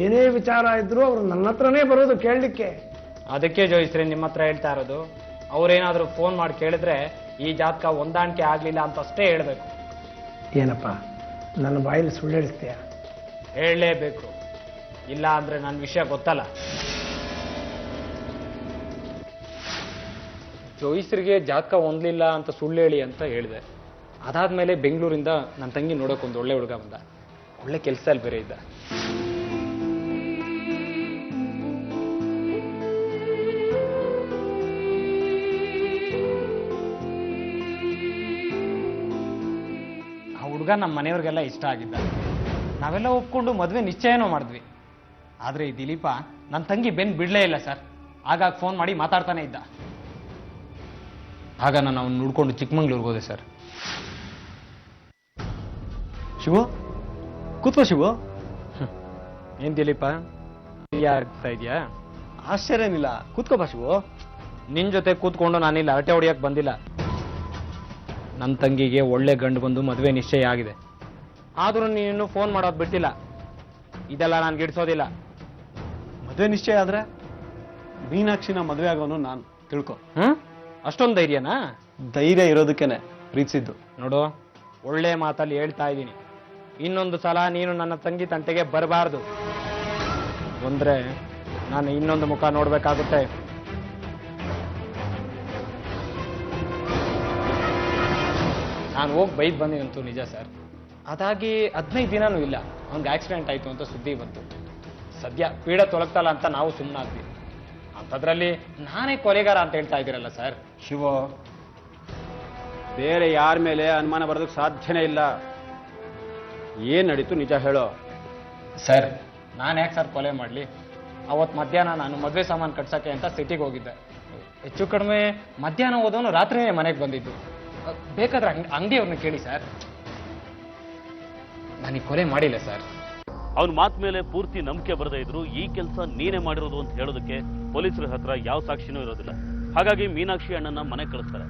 ಏನೇ ವಿಚಾರ ಇದ್ರು ಅವರು ನನ್ನ ಹತ್ರನೇ ಬರೋದು ಕೇಳಲಿಕ್ಕೆ. ಅದಕ್ಕೆ ಜೋಯಿಸ್ರೆ ನಿಮ್ಮ ಹತ್ರ ಹೇಳ್ತಾ ಇರೋದು. ಅವ್ರೇನಾದರೂ ಫೋನ್ ಮಾಡಿ ಕೇಳಿದ್ರೆ ಈ ಜಾತಕ ಹೊಂದಾಣಿಕೆ ಆಗಲಿಲ್ಲ ಅಂತ ಅಷ್ಟೇ ಹೇಳಬೇಕು. ಏನಪ್ಪ, ನನ್ನ ಬಾಯಲ್ಲಿ ಸುಳ್ಳು ಹೇಳಿಸ್ತೀಯ? ಹೇಳಲೇಬೇಕು, ಇಲ್ಲ ಅಂದ್ರೆ ನನ್ನ ವಿಷಯ ಗೊತ್ತಲ್ಲ. ಜೋಯಿಸ್ರಿಗೆ ಜಾತಕ ಹೊಂದಲಿಲ್ಲ ಅಂತ ಸುಳ್ಳು ಹೇಳಿ ಅಂತ ಹೇಳಿದೆ. ಅದಾದ್ಮೇಲೆ ಬೆಂಗಳೂರಿಂದ ನನ್ನ ತಂಗಿ ನೋಡೋಕೆ ಒಂದು ಒಳ್ಳೆ ಹುಡುಗ ಬಂದ. ಒಳ್ಳೆ ಕೆಲಸದಲ್ಲಿ ಬೇರೆ ಇದ್ದ. ಆ ಹುಡುಗ ನಮ್ಮ ಮನೆಯವ್ರಿಗೆಲ್ಲ ಇಷ್ಟ ಆಗಿದ್ದ. ನಾವೆಲ್ಲ ಒಪ್ಕೊಂಡು ಮದುವೆ ನಿಶ್ಚಯನೂ ಮಾಡಿದ್ವಿ. ಆದರೆ ಈ ದಿಲೀಪ ನನ್ನ ತಂಗಿ ಬೆನ್ನು ಬಿಡಲೇ ಇಲ್ಲ ಸರ್. ಆಗಾಗ ಫೋನ್ ಮಾಡಿ ಮಾತಾಡ್ತಾನೆ ಇದ್ದ. ಆಗ ನಾನು ಅವ್ನು ನೋಡ್ಕೊಂಡು ಚಿಕ್ಕಮಂಗ್ಳೂರ್ಗೆ ಹೋದೆ ಸರ್. ಶಿವು, ಕೂತ್ಕೋ ಶಿವು. ಏನ್ ದಿಲೀಪ ಆಗ್ತಾ ಇದೆಯಾ? ಆಶ್ಚರ್ಯ ಏನಿಲ್ಲ, ಕೂತ್ಕೋಬಾ ಶಿವು. ನಿನ್ ಜೊತೆ ಕೂತ್ಕೊಂಡು ನಾನಿಲ್ಲಿ ಹರಟೆ ಹೊಡಿಯಕ್ಕೆ ಬಂದಿಲ್ಲ. ನನ್ನ ತಂಗಿಗೆ ಒಳ್ಳೆ ಗಂಡು ಬಂದು ಮದುವೆ ನಿಶ್ಚಯ ಆಗಿದೆ. ಆದರೂ ನೀನು ಫೋನ್ ಮಾಡೋದು ಬಿಟ್ಟಿಲ್ಲ. ಇದೆಲ್ಲ ನಾನು ಗಿಡ್ಸೋದಿಲ್ಲ. ಮದುವೆ ನಿಶ್ಚಯ ಆದ್ರೆ ಮೀನಾಕ್ಷಿನ ಮದುವೆ ಆಗೋನು ನಾನು, ತಿಳ್ಕೊ. ಅಷ್ಟೊಂದು ಧೈರ್ಯನಾ? ಧೈರ್ಯ ಇರೋದಕ್ಕೇನೆ ಪ್ರೀತಿಸಿದ್ದು. ನೋಡು, ಒಳ್ಳೆ ಮಾತಲ್ಲಿ ಹೇಳ್ತಾ ಇದ್ದೀನಿ. ಇನ್ನೊಂದು ಸಲ ನೀನು ನನ್ನ ತಂಗಿ ತಂಟೆಗೆ ಬರಬಾರ್ದು. ಬಂದ್ರೆ ನಾನು ಇನ್ನೊಂದು ಮುಖ ನೋಡ್ಬೇಕಾಗುತ್ತೆ. ನಾನು ಹೋಗಿ ಬೈದ್ ಬಂದಿನಂತೂ ನಿಜ ಸರ್. ಅದಾಗಿ 15 ದಿನನೂ ಇಲ್ಲ, ಅವ್ನಿಗೆ ಆಕ್ಸಿಡೆಂಟ್ ಆಯ್ತು ಅಂತ ಸುದ್ದಿ ಬಂತು. ಸದ್ಯ ಪೀಡ ತೊಲಗ್ತಲ್ಲ ಅಂತ ನಾವು ಸುಮ್ಮನಾದ್ವಿ. ಅಂಥದ್ರಲ್ಲಿ ನಾನೇ ಕೊಲೆಗಾರ ಅಂತ ಹೇಳ್ತಾ ಇದ್ದೀರಲ್ಲ ಸರ್. ಶಿವ, ಬೇರೆ ಯಾರ ಮೇಲೆ ಅನುಮಾನ ಬರೋದಕ್ಕೆ ಸಾಧ್ಯನೇ ಇಲ್ಲ. ಏನ್ ನಡೀತು ನಿಜ ಹೇಳೋ. ಸರ್ ನಾನು ಯಾಕೆ ಸರ್ ಕೊಲೆ ಮಾಡಲಿ? ಅವತ್ತು ಮಧ್ಯಾಹ್ನ ನಾನು ಮದುವೆ ಸಾಮಾನು ಕಟ್ಸೋಕ್ಕೆ ಅಂತ ಸಿಟಿಗೆ ಹೋಗಿದ್ದೆ. ಹೆಚ್ಚು ಕಡಿಮೆ ಮಧ್ಯಾಹ್ನ ಹೋದವನು ರಾತ್ರಿಯೇ ಮನೆಗೆ ಬಂದಿದ್ದು. ಬೇಕಾದ್ರೆ ಅಂಗಡಿಯವ್ರನ್ನ ಕೇಳಿ ಸರ್. ನನಗೆ ಕೊಲೆ ಮಾಡಿಲ್ಲ ಸರ್. ಅವನ ಮಾತು ಮೇಲೆ ಪೂರ್ತಿ ನಂಬಿಕೆ ಬರದೇ ಇದ್ರು ಈ ಕೆಲಸ ನೀನೇ ಮಾಡಿರೋದು ಅಂತ ಹೇಳೋದಕ್ಕೆ ಪೊಲೀಸರ ಹತ್ರ ಯಾವ ಸಾಕ್ಷಿನೂ ಇರೋದಿಲ್ಲ. ಹಾಗಾಗಿ ಮೀನಾಕ್ಷಿ ಅಣ್ಣನ ಮನೆ ಕಳಿಸ್ತಾರೆ.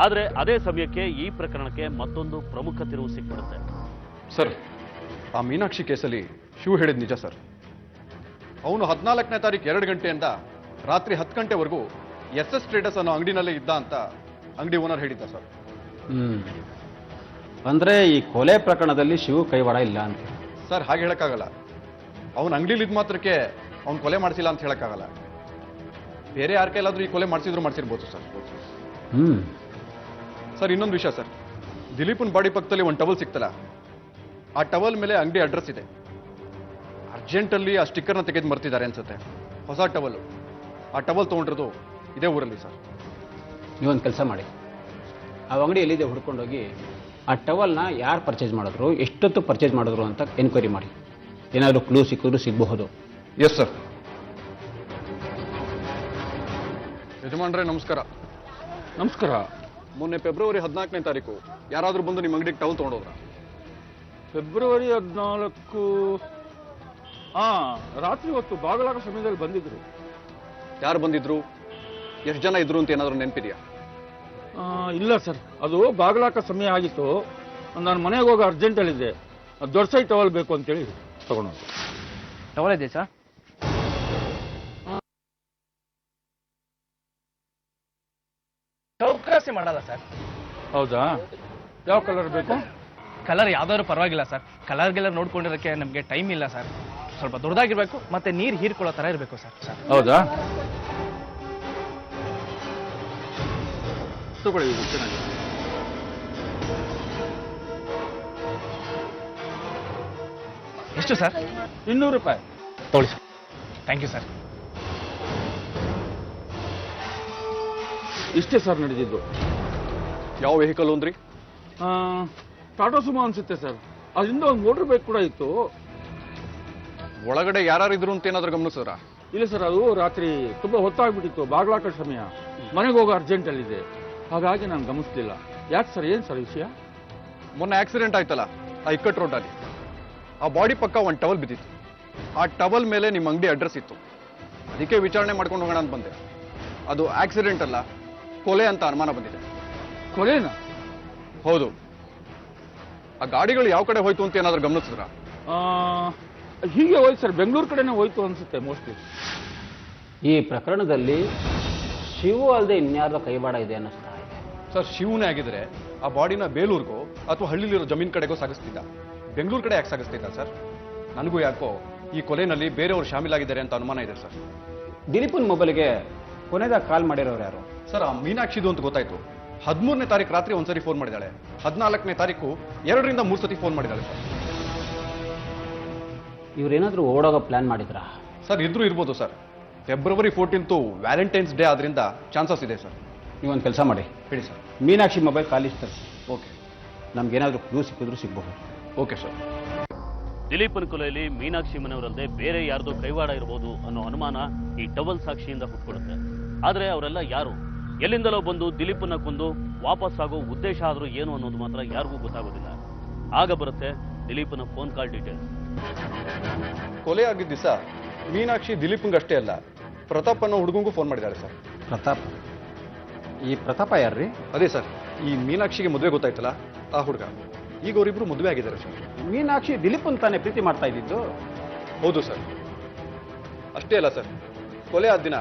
ಆದ್ರೆ ಅದೇ ಸಮಯಕ್ಕೆ ಈ ಪ್ರಕರಣಕ್ಕೆ ಮತ್ತೊಂದು ಪ್ರಮುಖ ತಿರುವು ಸಿಕ್ಬಿಡುತ್ತೆ. ಸರ್, ಆ ಮೀನಾಕ್ಷಿ ಕೇಸಲ್ಲಿ ಶಿವ ಹೇಳಿದ ನಿಜ ಸರ್. ಅವನು 14ನೇ ತಾರೀಕು 2 ಗಂಟೆಯಿಂದ ರಾತ್ರಿ 10 ಗಂಟೆವರೆಗೂ SS ಟ್ರೇಡರ್ಸ್ ಅನ್ನೋ ಅಂಗಡಿನಲ್ಲೇ ಇದ್ದ ಅಂತ ಅಂಗಡಿ ಓನರ್ ಹೇಳಿದ್ದ ಸರ್. ಅಂದ್ರೆ ಈ ಕೊಲೆ ಪ್ರಕರಣದಲ್ಲಿ ಶಿವ ಕೈವಾಡ ಇಲ್ಲ ಅಂತ ಸರ್ ಹಾಗೆ ಹೇಳಕ್ಕಾಗಲ್ಲ. ಅವನ ಅಂಗಡಿಲಿ ಇದ್ ಮಾತ್ರಕ್ಕೆ ಅವ್ನು ಕೊಲೆ ಮಾಡಿಸಿಲ್ಲ ಅಂತ ಹೇಳಕ್ಕಾಗಲ್ಲ. ಬೇರೆ ಯಾರ ಕೈಲಾದ್ರೂ ಈ ಕೊಲೆ ಮಾಡಿಸಿರ್ಬೋದು ಸರ್. ಸರ್ ಇನ್ನೊಂದು ವಿಷಯ ಸರ್, ದಿಲೀಪನ್ ಬಾಡಿ ಪಕ್ಕದಲ್ಲಿ ಒಂದು ಟವಲ್ ಸಿಕ್ತಲ್ಲ, ಆ ಟವಲ್ ಮೇಲೆ ಅಂಗಡಿ ಅಡ್ರೆಸ್ ಇದೆ. ಅರ್ಜೆಂಟಲ್ಲಿ ಆ ಸ್ಟಿಕ್ಕರ್ನ ತೆಗೆದು ಮರ್ತಿದ್ದಾರೆ ಅನ್ಸುತ್ತೆ. ಹೊಸ ಟವಲ್. ಆ ಟವಲ್ ತೊಗೊಂಡಿರೋದು ಇದೇ ಊರಲ್ಲಿ ಸರ್. ನೀವೊಂದು ಕೆಲಸ ಮಾಡಿ, ಆ ಅಂಗಡಿ ಎಲ್ಲಿದೆ ಹುಡ್ಕೊಂಡೋಗಿ ಆ ಟವಲ್ನ ಯಾರು ಪರ್ಚೇಸ್ ಮಾಡಿದ್ರು, ಎಷ್ಟೊತ್ತು ಪರ್ಚೇಸ್ ಮಾಡಿದ್ರು ಅಂತ ಎನ್ಕ್ವೈರಿ ಮಾಡಿ. ಏನಾದರೂ ಕ್ಲೂ ಸಿಕ್ಕಿದ್ರು ಸಿಗಬಹುದು. Yes sir. ಯಜಮಾನ್ರೆ ನಮಸ್ಕಾರ. ನಮಸ್ಕಾರ. ಮೊನ್ನೆ ಫೆಬ್ರವರಿ 14ನೇ ತಾರೀಕು ಯಾರಾದರೂ ಬಂದು ನಿಮ್ಮ ಅಂಗಡಿಗೆ ಟವಲ್ ತೊಗೊಂಡೋದ್ರ? ಫೆಬ್ರವರಿ 14 ರಾತ್ರಿ ಹೊತ್ತು ಬಾಗಲಾಗ ಸಮಯದಲ್ಲಿ ಬಂದಿದ್ರು. ಯಾರು ಬಂದಿದ್ರು, ಎಷ್ಟು ಜನ ಇದ್ರು ಅಂತ ಏನಾದರೂ ನೆನಪಿದೆಯಾ? ಇಲ್ಲ ಸರ್, ಅದು ಬಾಗಲಾಕ ಸಮಯ ಆಗಿತ್ತು. ನಾನು ಮನೆಗೆ ಹೋಗೋ ಅರ್ಜೆಂಟಲ್ಲಿದ್ದೆ. ದೊಡ್ಡ ಸೈಜ್ ಟವಲ್ ಬೇಕು ಅಂತೇಳಿ ತಗೊಂಡು. ಟವಲ್ ಇದೆ ಸರ್? ಚೌಕಾಸಿ ಮಾಡಲ್ಲ ಸರ್. ಹೌದಾ? ಯಾವ ಕಲರ್ ಬೇಕು? ಕಲರ್ ಯಾವ್ದಾದ್ರು ಪರವಾಗಿಲ್ಲ ಸರ್. ಕಲರ್ ನೋಡ್ಕೊಂಡಿರೋಕ್ಕೆ ನಮಗೆ ಟೈಮ್ ಇಲ್ಲ ಸರ್. ಸ್ವಲ್ಪ ದೊಡ್ಡದಾಗಿರ್ಬೇಕು, ಮತ್ತೆ ನೀರು ಹೀರ್ಕೊಳ್ಳೋ ಥರ ಇರಬೇಕು ಸರ್. ಹೌದಾ? ತಗೊಳ್ಳಿ, ಇದು ಚೆನ್ನಾಗಿದೆ. ಎಷ್ಟು ಸರ್? 200 ರೂಪಾಯಿ. ತಗೊಳ್ಳಿ ಸರ್. Thank you sir. ಇಷ್ಟೇ ಸರ್ ನಡೆದಿದ್ದು. ಯಾವ ವೆಹಿಕಲ್ ಅಂದ್ರಿ? ಟಾಟಾ ಸುಮೋ ಅನ್ಸುತ್ತೆ ಸರ್. ಅದರಿಂದ ಒಂದು ಮೋಟರ್ ಬೈಕ್ ಕೂಡ ಇತ್ತು. ಒಳಗಡೆ ಯಾರು ಇದ್ರು ಅಂತ ಏನಾದರೂ ಗಮನಿಸಿದ್ರ? ಇಲ್ಲ ಸರ್, ಅದು ರಾತ್ರಿ ತುಂಬಾ ಹೊತ್ತಾಗ್ಬಿಟ್ಟಿತ್ತು. ಬಾಗ್ಲಾಕ ಸಮಯ, ಮನೆಗೆ ಹೋಗೋ ಅರ್ಜೆಂಟಲ್ಲಿದೆ. ಹಾಗಾಗಿ ನಾನು ಗಮನಿಸ್ಲಿಲ್ಲ. ಯಾಕೆ ಸರ್, ಏನು ಸರ್ ವಿಷಯ? ಮೊನ್ನೆ ಆಕ್ಸಿಡೆಂಟ್ ಆಯ್ತಲ್ಲ ಆ ಇಕ್ಕಟ್ ರೋಡಲ್ಲಿ, ಆ ಬಾಡಿ ಪಕ್ಕ ಒಂದು ಟವಲ್ ಬಿದ್ದಿತ್ತು. ಆ ಟವಲ್ ಮೇಲೆ ನಿಮ್ಮ ಅಂಗಡಿ ಅಡ್ರೆಸ್ ಇತ್ತು. ಅದಕ್ಕೆ ವಿಚಾರಣೆ ಮಾಡ್ಕೊಂಡು ಹೋಗೋಣ ಅಂತ ಬಂದೆ. ಅದು ಆಕ್ಸಿಡೆಂಟ್ ಅಲ್ಲ, ಕೊಲೆ ಅಂತ ಅನುಮಾನ ಬಂದಿದೆ. ಕೊಲೆನಾ? ಹೌದು. ಆ ಗಾಡಿಗಳು ಯಾವ ಕಡೆ ಹೋಯ್ತು ಅಂತ ಏನಾದರೂ ಗಮನಿಸಿದ್ರ? ಹೀಗೆ ಹೋಯ್ತು ಸರ್, ಬೆಂಗಳೂರು ಕಡೆನೇ ಹೋಯ್ತು ಅನ್ಸುತ್ತೆ ಮೋಸ್ಟ್ಲಿ. ಈ ಪ್ರಕರಣದಲ್ಲಿ ಶಿವು ಅಲ್ಲದೆ ಇನ್ಯಾರ್ದೋ ಕೈವಾಡ ಇದೆ ಅನ್ನಿಸ್ತಾ ಇದೆ. ಸರ್, ಶಿವನೇ ಆಗಿದ್ರೆ ಆ ಬಾಡಿನ ಬೇಲೂರ್ಗೋ ಅಥವಾ ಹಳ್ಳಿಲಿರೋ ಜಮೀನ್ ಕಡೆಗೋ ಸಾಗಿಸ್ತಿದ್ದ. ಬೆಂಗಳೂರು ಕಡೆ ಯಾಕೆ ಸಾಗಿಸ್ತಿದ್ದ ಸರ್? ನನಗೂ ಯಾಕೋ ಈ ಕೊಲೆನಲ್ಲಿ ಬೇರೆಯವರು ಶಾಮೀಲಾಗಿದ್ದಾರೆ ಅಂತ ಅನುಮಾನ ಇದೆ ಸರ್. ದಿಲೀಪನ್ ಮೊಬೈಲ್ಗೆ ಕೊನೆದಾಗ ಕಾಲ್ ಮಾಡಿರೋರು ಯಾರು? ಸರ್, ಆ ಮೀನಾಕ್ಷಿದು ಅಂತ ಗೊತ್ತಾಯ್ತು. 13ನೇ ತಾರೀಕು ರಾತ್ರಿ ಒಂದ್ಸರಿ ಫೋನ್ ಮಾಡಿದಾಳೆ. 14ನೇ ತಾರೀಕು 2 ರಿಂದ 3 ಸತಿ ಫೋನ್ ಮಾಡಿದಾಳೆ ಸರ್. ಇವ್ರೇನಾದ್ರೂ ಓಡೋಗೋ ಪ್ಲಾನ್ ಮಾಡಿದ್ರಾ? ಸರ್, ಇದ್ರೂ ಇರ್ಬೋದು ಸರ್. ಫೆಬ್ರವರಿ 14 ವ್ಯಾಲೆಂಟೈನ್ಸ್ ಡೇ ಆದ್ರಿಂದ ಚಾನ್ಸಸ್ ಇದೆ ಸರ್. ನೀವೊಂದು ಕೆಲಸ ಮಾಡಿ, ಹೇಳಿ ಸರ್. ಮೀನಾಕ್ಷಿ ಮೊಬೈಲ್ ಕಾಲಿಸ್ತಾರೆ. ಓಕೆ. ನಮ್ಗೇನಾದ್ರೂ ಕ್ಲೂ ಸಿಕ್ಕಿದ್ರು ಸಿಗಬಹುದು. Okay sir. ದಿಲೀಪನ ಕೊಲೆಯಲ್ಲಿ ಮೀನಾಕ್ಷಿ ಮನೆಯವರಲ್ಲದೆ ಬೇರೆ ಯಾರ್ದೋ ಕೈವಾಡ ಇರಬಹುದು ಅನ್ನೋ ಅನುಮಾನ ಈ ಟವಲ್ ಸಾಕ್ಷಿಯಿಂದ ಹುಟ್ಕೊಳ್ಳುತ್ತೆ. ಆದ್ರೆ ಅವರೆಲ್ಲ ಯಾರು, ಎಲ್ಲಿಂದಲೋ ಬಂದು ದಿಲೀಪನ ಕೊಂದು ವಾಪಸ್ ಆಗೋ ಉದ್ದೇಶ ಆದ್ರೂ ಏನು ಅನ್ನೋದು ಮಾತ್ರ ಯಾರಿಗೂ ಗೊತ್ತಾಗೋದಿಲ್ಲ. ಆಗ ಬರುತ್ತೆ ದಿಲೀಪನ ಫೋನ್ ಕಾಲ್ ಡೀಟೇಲ್ಸ್. ಕೊಲೆ ಆಗಿದ್ದ ದಿವಸ ಮೀನಾಕ್ಷಿ ದಿಲೀಪ್ಗೆ ಅಷ್ಟೇ ಅಲ್ಲ, ಪ್ರತಾಪ್ ಅನ್ನೋ ಹುಡುಗಂಗೂ ಫೋನ್ ಮಾಡಿದ್ದಾರೆ ಸರ್. ಪ್ರತಾಪ್? ಈ ಪ್ರತಾಪ ಯಾರ್ರಿ? ಅದೇ ಸರ್, ಈ ಮೀನಾಕ್ಷಿಗೆ ಮದುವೆ ಗೊತ್ತಾಯ್ತಲ್ಲ ಆ ಹುಡುಗ. ಈಗ ಅವರಿಬ್ರು ಮದುವೆ ಆಗಿದ್ದಾರೆ ಸರ್. ಮೀನಾಕ್ಷಿ ದಿಲೀಪನ್ ತಾನೇ ಪ್ರೀತಿ ಮಾಡ್ತಾ ಇದ್ದಿದ್ದು? ಹೌದು ಸರ್. ಅಷ್ಟೇ ಅಲ್ಲ ಸರ್, ಕೊಲೆ ಆದ ದಿನ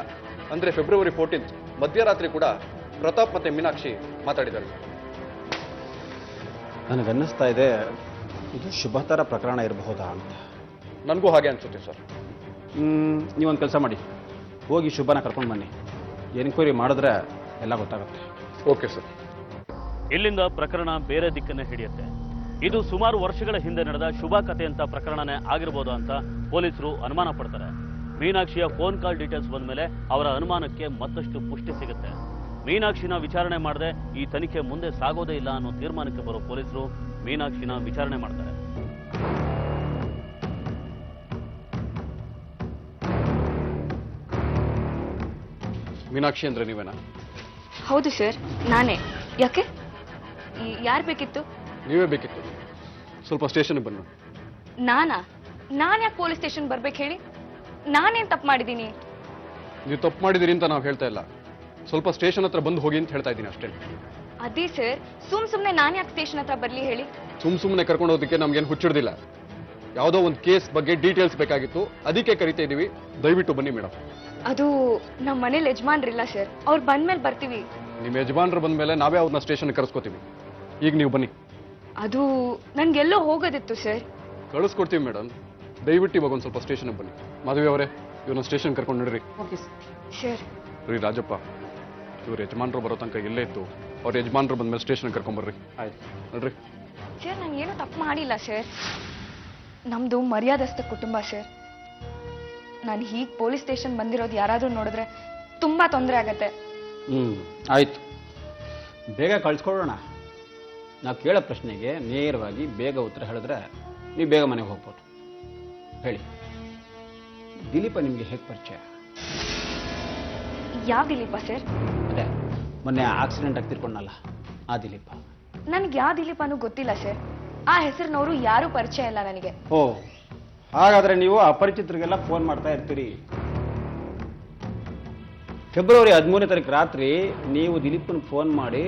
ಅಂದ್ರೆ ಫೆಬ್ರವರಿ 14 ಮಧ್ಯರಾತ್ರಿ ಕೂಡ ಪ್ರತಾಪ್ ಮತ್ತೆ ಮೀನಾಕ್ಷಿ ಮಾತಾಡಿದ್ದಾರೆ ಸರ್. ನನಗನ್ನಿಸ್ತಾ ಇದೆ ಇದು ಶುಭತರ ಪ್ರಕರಣ ಇರಬಹುದಾ ಅಂತ. ನನಗೂ ಹಾಗೆ ಅನ್ಸುತ್ತೆ ಸರ್. ನೀವೊಂದು ಕೆಲಸ ಮಾಡಿ, ಹೋಗಿ ಶುಭನ ಕರ್ಕೊಂಡು ಬನ್ನಿ. ಎನ್ಕ್ವೈರಿ ಮಾಡಿದ್ರೆ ಎಲ್ಲ ಗೊತ್ತಾಗುತ್ತೆ. Okay sir. ಇಲ್ಲಿಂದ ಪ್ರಕರಣ ಬೇರೆ ದಿಕ್ಕನ್ನೇ ಹಿಡಿಯುತ್ತೆ. ಇದು ಸುಮಾರು ವರ್ಷಗಳ ಹಿಂದೆ ನಡೆದ ಶುಭ ಕಥೆ ಅಂತ ಪ್ರಕರಣನೇ ಆಗಿರ್ಬೋದು ಅಂತ ಪೊಲೀಸರು ಅನುಮಾನ ಪಡ್ತಾರೆ. ಮೀನಾಕ್ಷಿಯ ಫೋನ್ ಕಾಲ್ ಡೀಟೇಲ್ಸ್ ಬಂದ ಮೇಲೆ ಅವರ ಅನುಮಾನಕ್ಕೆ ಮತ್ತಷ್ಟು ಪುಷ್ಟಿ ಸಿಗುತ್ತೆ. ಮೀನಾಕ್ಷಿನ ವಿಚಾರಣೆ ಮಾಡದೆ ಈ ತನಿಖೆ ಮುಂದೆ ಸಾಗೋದೇ ಇಲ್ಲ ಅನ್ನೋ ತೀರ್ಮಾನಕ್ಕೆ ಬರೋ ಪೊಲೀಸರು ಮೀನಾಕ್ಷಿನ ವಿಚಾರಣೆ ಮಾಡ್ತಾರೆ. ಮೀನಾಕ್ಷಿ ಅಂದ್ರೆ ನೀವೇನಾ? ಹೌದು ಸರ್, ನಾನೇ. ಯಾಕೆ? ಯಾರು ಬೇಕಿತ್ತು? ನೀವೇ ಬೇಕಿತ್ತು. ಸ್ವಲ್ಪ ಸ್ಟೇಷನ್ಗೆ ಬನ್ನಿ. ನಾನಾ? ನಾನು ಯಾಕೆ ಪೊಲೀಸ್ ಸ್ಟೇಷನ್ ಬರ್ಬೇಕು ಹೇಳಿ? ನಾನೇನ್ ತಪ್ಪು ಮಾಡಿದ್ದೀನಿ? ನೀವು ತಪ್ಪು ಮಾಡಿದಿರಿ ಅಂತ ನಾವು ಹೇಳ್ತಾ ಇಲ್ಲ, ಸ್ವಲ್ಪ ಸ್ಟೇಷನ್ ಹತ್ರ ಬಂದು ಹೋಗಿ ಅಂತ ಹೇಳ್ತಾ ಇದ್ದೀನಿ ಅಷ್ಟೇ. ಅದೇ ಸರ್, ಸುಮ್ನೆ ನಾನು ಯಾಕೆ ಸ್ಟೇಷನ್ ಹತ್ರ ಬರ್ಲಿ ಹೇಳಿ? ಸುಮ್ಮನೆ ಕರ್ಕೊಂಡು ಹೋಗೋದಕ್ಕೆ ನಮ್ಗೇನು ಹುಚ್ಚಿಡ್ದಿಲ್ಲ. ಯಾವುದೋ ಒಂದು ಕೇಸ್ ಬಗ್ಗೆ ಡೀಟೇಲ್ಸ್ ಬೇಕಾಗಿತ್ತು, ಅದಕ್ಕೆ ಕರಿತಾ ಇದ್ದೀವಿ. ದಯವಿಟ್ಟು ಬನ್ನಿ ಮೇಡಮ್. ಅದು ನಮ್ಮ ಮನೇಲಿ ಯಜಮಾನ್ರಿಲ್ಲ ಸರ್, ಅವ್ರು ಬಂದ್ಮೇಲೆ ಬರ್ತೀವಿ. ನಿಮ್ಮ ಯಜಮಾನ್ರು ಬಂದ್ಮೇಲೆ ನಾವೇ ಅವ್ರನ್ನ ಸ್ಟೇಷನ್ ಕರೆಸ್ಕೋತೀವಿ. ಈಗ ನೀವು ಬನ್ನಿ. ಅದು ನನ್ಗೆಲ್ಲೋ ಹೋಗೋದಿತ್ತು ಸರ್. ಕಳಿಸ್ಕೊಡ್ತೀವಿ ಮೇಡಮ್, ದಯವಿಟ್ಟು ಇವಾಗ ಒಂದು ಸ್ವಲ್ಪ ಸ್ಟೇಷನ್ಗೆ ಬನ್ನಿ. ಮದುವೆ ಅವರೇ, ಇವ್ರನ್ನ ಸ್ಟೇಷನ್ ಕರ್ಕೊಂಡು ನಡ್ರಿ. ಸರ್ ರೀ ರಾಜಪ್ಪ, ಇವ್ರ ಯಜಮಾನ್ರು ಬರೋ ತನಕ ಇಲ್ಲೇ ಇತ್ತು, ಅವ್ರ ಯಜಮಾನ್ರು ಬಂದ್ಮೇಲೆ ಸ್ಟೇಷನ್ ಕರ್ಕೊಂಬರ್ರಿ. ಆಯ್ತು ನಡ್ರಿ. ಸರ್, ನಾನು ಏನೂ ತಪ್ಪು ಮಾಡಿಲ್ಲ ಸರ್. ನಮ್ದು ಮರ್ಯಾದಸ್ಥ ಕುಟುಂಬ ಸರ್. ನಾನು ಹೀಗೆ ಪೊಲೀಸ್ ಸ್ಟೇಷನ್ ಬಂದಿರೋದು ಯಾರಾದರೂ ನೋಡಿದ್ರೆ ತುಂಬಾ ತೊಂದರೆ ಆಗತ್ತೆ. ಆಯ್ತು, ಬೇಗ ಕಳ್ಸ್ಕೊಡೋಣ. ನಾವು ಕೇಳೋ ಪ್ರಶ್ನೆಗೆ ನೇರವಾಗಿ ಬೇಗ ಉತ್ತರ ಹೇಳಿದ್ರೆ ನೀವು ಬೇಗ ಮನೆಗೆ ಹೋಗ್ಬೋದು. ಹೇಳಿ, ದಿಲೀಪ ನಿಮಗೆ ಹೇಗೆ ಪರಿಚಯ? ಯಾವ ದಿಲೀಪ ಸರ್? ಅದೇ ಮೊನ್ನೆ ಆಕ್ಸಿಡೆಂಟ್ ಆಗಿ ತಿರ್ಕೊಂಡಲ್ಲ, ಆ ದಿಲೀಪ. ನನಗೆ ಯಾವ ದಿಲೀಪನೂ ಗೊತ್ತಿಲ್ಲ ಸರ್. ಆ ಹೆಸರಿನವರು ಯಾರೂ ಪರಿಚಯ ಇಲ್ಲ ನನಗೆ. ಓ, ಹಾಗಾದ್ರೆ ನೀವು ಅಪರಿಚಿತರಿಗೆಲ್ಲ ಫೋನ್ ಮಾಡ್ತಾ ಇರ್ತೀರಿ. ಫೆಬ್ರವರಿ 13ನೇ ತಾರೀಕು ರಾತ್ರಿ ನೀವು ದಿಲೀಪನ್ ಫೋನ್ ಮಾಡಿ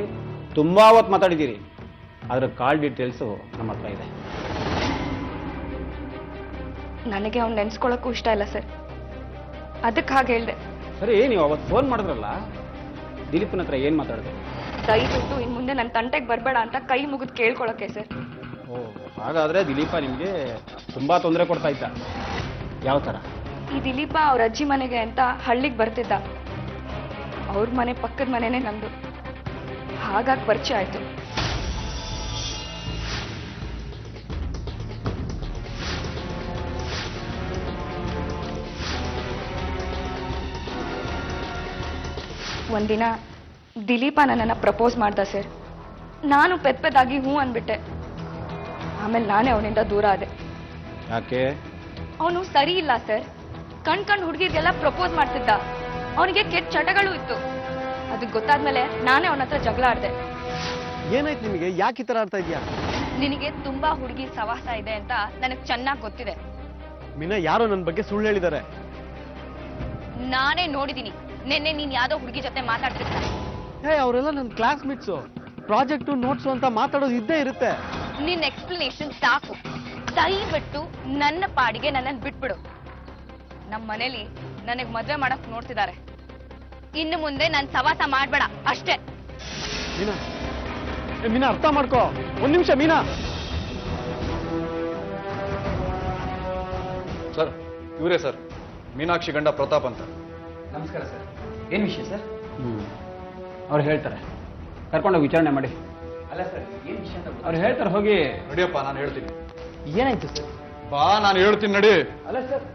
ತುಂಬಾ ಹೊತ್ತು ಮಾತಾಡಿದ್ದೀರಿ. ಅದರ ಕಾಲ್ ಡೀಟೇಲ್ಸು ನಮ್ಮ ಹತ್ರ ಇದೆ. ನನಗೆ ಅವ್ನು ನೆನ್ಸ್ಕೊಳ್ಳೋಕ್ಕೂ ಇಷ್ಟ ಇಲ್ಲ ಸರ್, ಅದಕ್ಕೆ ಹಾಗೆ ಹೇಳ್ದೆ. ಸರಿ, ನೀವು ಅವತ್ತು ಫೋನ್ ಮಾಡಿದ್ರಲ್ಲ, ದಿಲೀಪನ ಹತ್ರ ಏನು ಮಾತಾಡಿದೆ? ದಯವಿಟ್ಟು ಇನ್ನು ಮುಂದೆ ನನ್ನ ತಂಟೆಗೆ ಬರಬೇಡ ಅಂತ ಕೈ ಮುಗಿದು ಕೇಳ್ಕೊಳ್ಳೋಕೆ ಸರ್. ಓ, ಹಾಗಾದ್ರೆ ದಿಲೀಪ ನಿಮಗೆ ತುಂಬಾ ತೊಂದರೆ ಕೊಡ್ತಾ ಇದ್ದ. ಯಾವ ಥರ? ಈ ದಿಲೀಪ ಅವ್ರ ಅಜ್ಜಿ ಮನೆಗೆ ಅಂತ ಹಳ್ಳಿಗೆ ಬರ್ತಿದ್ದ. ಅವ್ರ ಮನೆ ಪಕ್ಕದ ಮನೆನೇ ನಂದು, ಹಾಗಾಗಿ ಪರಿಚಯ ಆಯ್ತು. ಒಂದಿನ ದಿಲೀಪ ನನ್ನನ್ನು ಪ್ರಪೋಸ್ ಮಾಡ್ದ ಸರ್. ನಾನು ಪೆದ್ದಾಗಿ ಹ್ಞೂ ಅಂದ್ಬಿಟ್ಟೆ. ಆಮೇಲೆ ನಾನೇ ಅವನಿಂದ ದೂರ ಆದೆ. ಯಾಕೆ? ಅವನು ಸರಿ ಇಲ್ಲ ಸರ್. ಕಣ್ ಹುಡುಗಿರಿಗೆಲ್ಲ ಪ್ರಪೋಸ್ ಮಾಡ್ತಿದ್ದ. ಅವನಿಗೆ ಕೆಟ್ಟ ಚಟಗಳು ಇತ್ತು. ಅದಕ್ಕೆ ಗೊತ್ತಾದ್ಮೇಲೆ ನಾನೇ ಅವನ ಹತ್ರ ಜಗಳ ಆಡ್ದೆ. ಏನಾಯ್ತು ನಿಮಗೆ? ಯಾಕೆ ಈ ಥರ ಆಡ್ತಾ ಇದೆಯಾ? ನಿನಗೆ ತುಂಬಾ ಹುಡುಗಿ ಸವಾಸ ಇದೆ ಅಂತ ನನಗೆ ಚೆನ್ನಾಗಿ ಗೊತ್ತಿದೆ. ಮೀನಾ, ಯಾರೋ ನನ್ನ ಬಗ್ಗೆ ಸುಳ್ಳು ಹೇಳಿದ್ದಾರೆ. ನಾನೇ ನೋಡಿದೀನಿ. ನಿನ್ನೆ ನೀನ್ ಯಾವ್ದೋ ಹುಡುಗಿ ಜೊತೆ ಮಾತಾಡ್ತಿದ್ದ. ಅವರೆಲ್ಲ ನನ್ನ ಕ್ಲಾಸ್ಮೇಟ್ಸು. ಪ್ರಾಜೆಕ್ಟು ನೋಟ್ಸು ಅಂತ ಮಾತಾಡೋದು ಇದ್ದೇ ಇರುತ್ತೆ. ನಿನ್ನ ಎಕ್ಸ್ಪ್ಲನೇಷನ್ ಸಾಕು. ದಯವಿಟ್ಟು ನನ್ನ ಪಾಡಿಗೆ ನನ್ನನ್ನು ಬಿಟ್ಬಿಡು. ನಮ್ಮ ಮನೇಲಿ ನನಗೆ ಮದುವೆ ಮಾಡಕ್ ನೋಡ್ತಿದ್ದಾರೆ. ಇನ್ನು ಮುಂದೆ ನಾನು ಸವಾಸ ಮಾಡ್ಬೇಡ ಅಷ್ಟೇ. ಮೀನಾ, ಮೀನಾ ಅರ್ಥ ಮಾಡ್ಕೋ. ಒಂದ್ ನಿಮಿಷ ಮೀನಾ. ಸರ್, ಇವರೇ ಸರ್, ಮೀನಾಕ್ಷಿ ಗಂಡ ಪ್ರತಾಪ್ ಅಂತ. ನಮಸ್ಕಾರ ಸರ್. ಏನು ವಿಷಯ ಸರ್? ಅವ್ರು ಹೇಳ್ತಾರೆ, ಕರ್ಕೊಂಡೋಗಿ ವಿಚಾರಣೆ ಮಾಡಿ. ಅಲ್ಲ ಸರ್, ಏನು ವಿಷಯ ಅಂತ ಅವ್ರು ಹೇಳ್ತಾರೆ. ಹೋಗಿ ನಡಿಯಪ್ಪ, ನಾನು ಹೇಳ್ತೀನಿ. ಏನಾಯ್ತು ಸರ್? ಬಾ, ನಾನು ಹೇಳ್ತೀನಿ, ನಡಿ. ಅಲ್ಲ ಸರ್.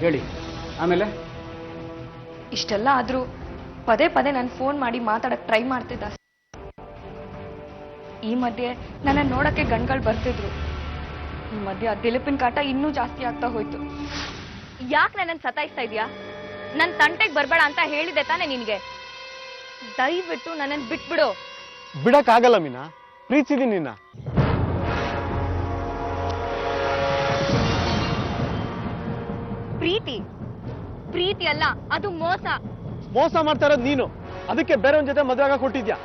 ಹೇಳಿ. ಆಮೇಲೆ ಇಷ್ಟೆಲ್ಲ ಆದ್ರೂ ಪದೇ ಪದೇ ನಾನು ಫೋನ್ ಮಾಡಿ ಮಾತಾಡಕ್ ಟ್ರೈ ಮಾಡ್ತಿದ್ದ. ಈ ಮಧ್ಯೆ ನನ್ನ ನೋಡಕ್ಕೆ ಗಂಡ್ಗಳು ಬರ್ತಿದ್ರು. ಈ ಮಧ್ಯೆ ದಿಲೀಪಿನ ಕಾಟ ಇನ್ನೂ ಜಾಸ್ತಿ ಆಗ್ತಾ ಹೋಯ್ತು. ಯಾಕೆ ನನ್ನನ್ನು ಸತಾಯಿಸ್ತಾ ಇದೀಯಾ? ನನ್ನ ತಂಟೆಗೆ ಬರ್ಬೇಡ ಅಂತ ಹೇಳಿದೆ ತಾನೆ ನಿನ್ಗೆ? ದಯವಿಟ್ಟು ನನ್ನನ್ನು ಬಿಟ್ಬಿಡು. ಬಿಡಕ್ಕಾಗಲ್ಲ ಮೀನಾ, ಪ್ರೀತಿಸಿದೀನಿ ನಿನ್ನ. ಪ್ರೀತಿ ಅಲ್ಲ, ಅದು ಮೋಸ. ಮೋಸ ಮಾಡ್ತಾ ಇರೋದು ನೀನು. ಅದಕ್ಕೆ ಬೇರೆಯವನ ಜೊತೆ ಮದುವೆ ಆಗ ಕೊಟ್ಟಿದ್ಯಾ.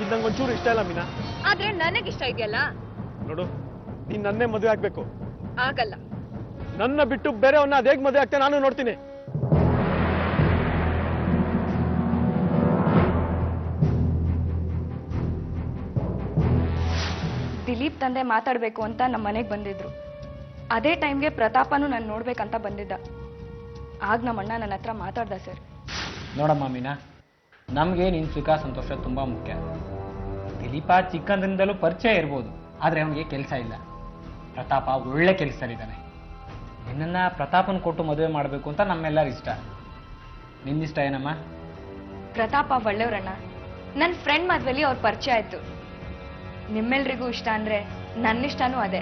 ಇದು ನಂಗೊಂಚೂರು ಇಷ್ಟ ಇಲ್ಲ ಮೀನಾ. ಆದ್ರೆ ನನಗಿಷ್ಟ ಇದೆಯಲ್ಲ. ನೋಡು, ನೀನ್ ನನ್ನೇ ಮದುವೆ ಆಗ್ಬೇಕು. ಆಗಲ್ಲ. ನನ್ನ ಬಿಟ್ಟು ಬೇರೆಯವನ್ನ ಅದೇಗ್ ಮದುವೆ ಆಗ್ತೇ ನಾನು ನೋಡ್ತೀನಿ. ದಿಲೀಪ್ ತಂದೆ ಮಾತಾಡ್ಬೇಕು ಅಂತ ನಮ್ಮ ಮನೆಗೆ ಬಂದಿದ್ರು. ಅದೇ ಟೈಮ್ಗೆ ಪ್ರತಾಪನು ನಾನು ನೋಡ್ಬೇಕಂತ ಬಂದಿದ್ದ. ಆಗ ನಮ್ಮ ಅಣ್ಣ ನನ್ನ ಹತ್ರ ಮಾತಾಡ್ದ ಸರ್. ನೋಡಮ್ಮ ಮೀನಾ, ನಮಗೆ ನಿನ್ನ ಸುಖ ಸಂತೋಷ ತುಂಬ ಮುಖ್ಯ. ದಿಲೀಪ ಚಿಕ್ಕಂದ್ರಿಂದಲೂ ಪರಿಚಯ ಇರ್ಬೋದು, ಆದರೆ ಅವನಿಗೆ ಕೆಲಸ ಇಲ್ಲ. ಪ್ರತಾಪ ಒಳ್ಳೆ ಕೆಲಸದಲ್ಲಿದ್ದಾನೆ. ನಿನ್ನನ್ನು ಪ್ರತಾಪನ ಕೊಟ್ಟು ಮದುವೆ ಮಾಡಬೇಕು ಅಂತ ನಮ್ಮೆಲ್ಲರ ಇಷ್ಟ. ನಿನ್ನಿಷ್ಟ ಏನಮ್ಮ? ಪ್ರತಾಪ ಒಳ್ಳೆಯವ್ರಣ್ಣ. ನನ್ನ ಫ್ರೆಂಡ್ ಮದ್ವೆಲಿ ಅವ್ರ ಪರಿಚಯ ಆಯ್ತು. ನಿಮ್ಮೆಲ್ರಿಗೂ ಇಷ್ಟ ಅಂದ್ರೆ ನನ್ನಿಷ್ಟನೂ ಅದೇ.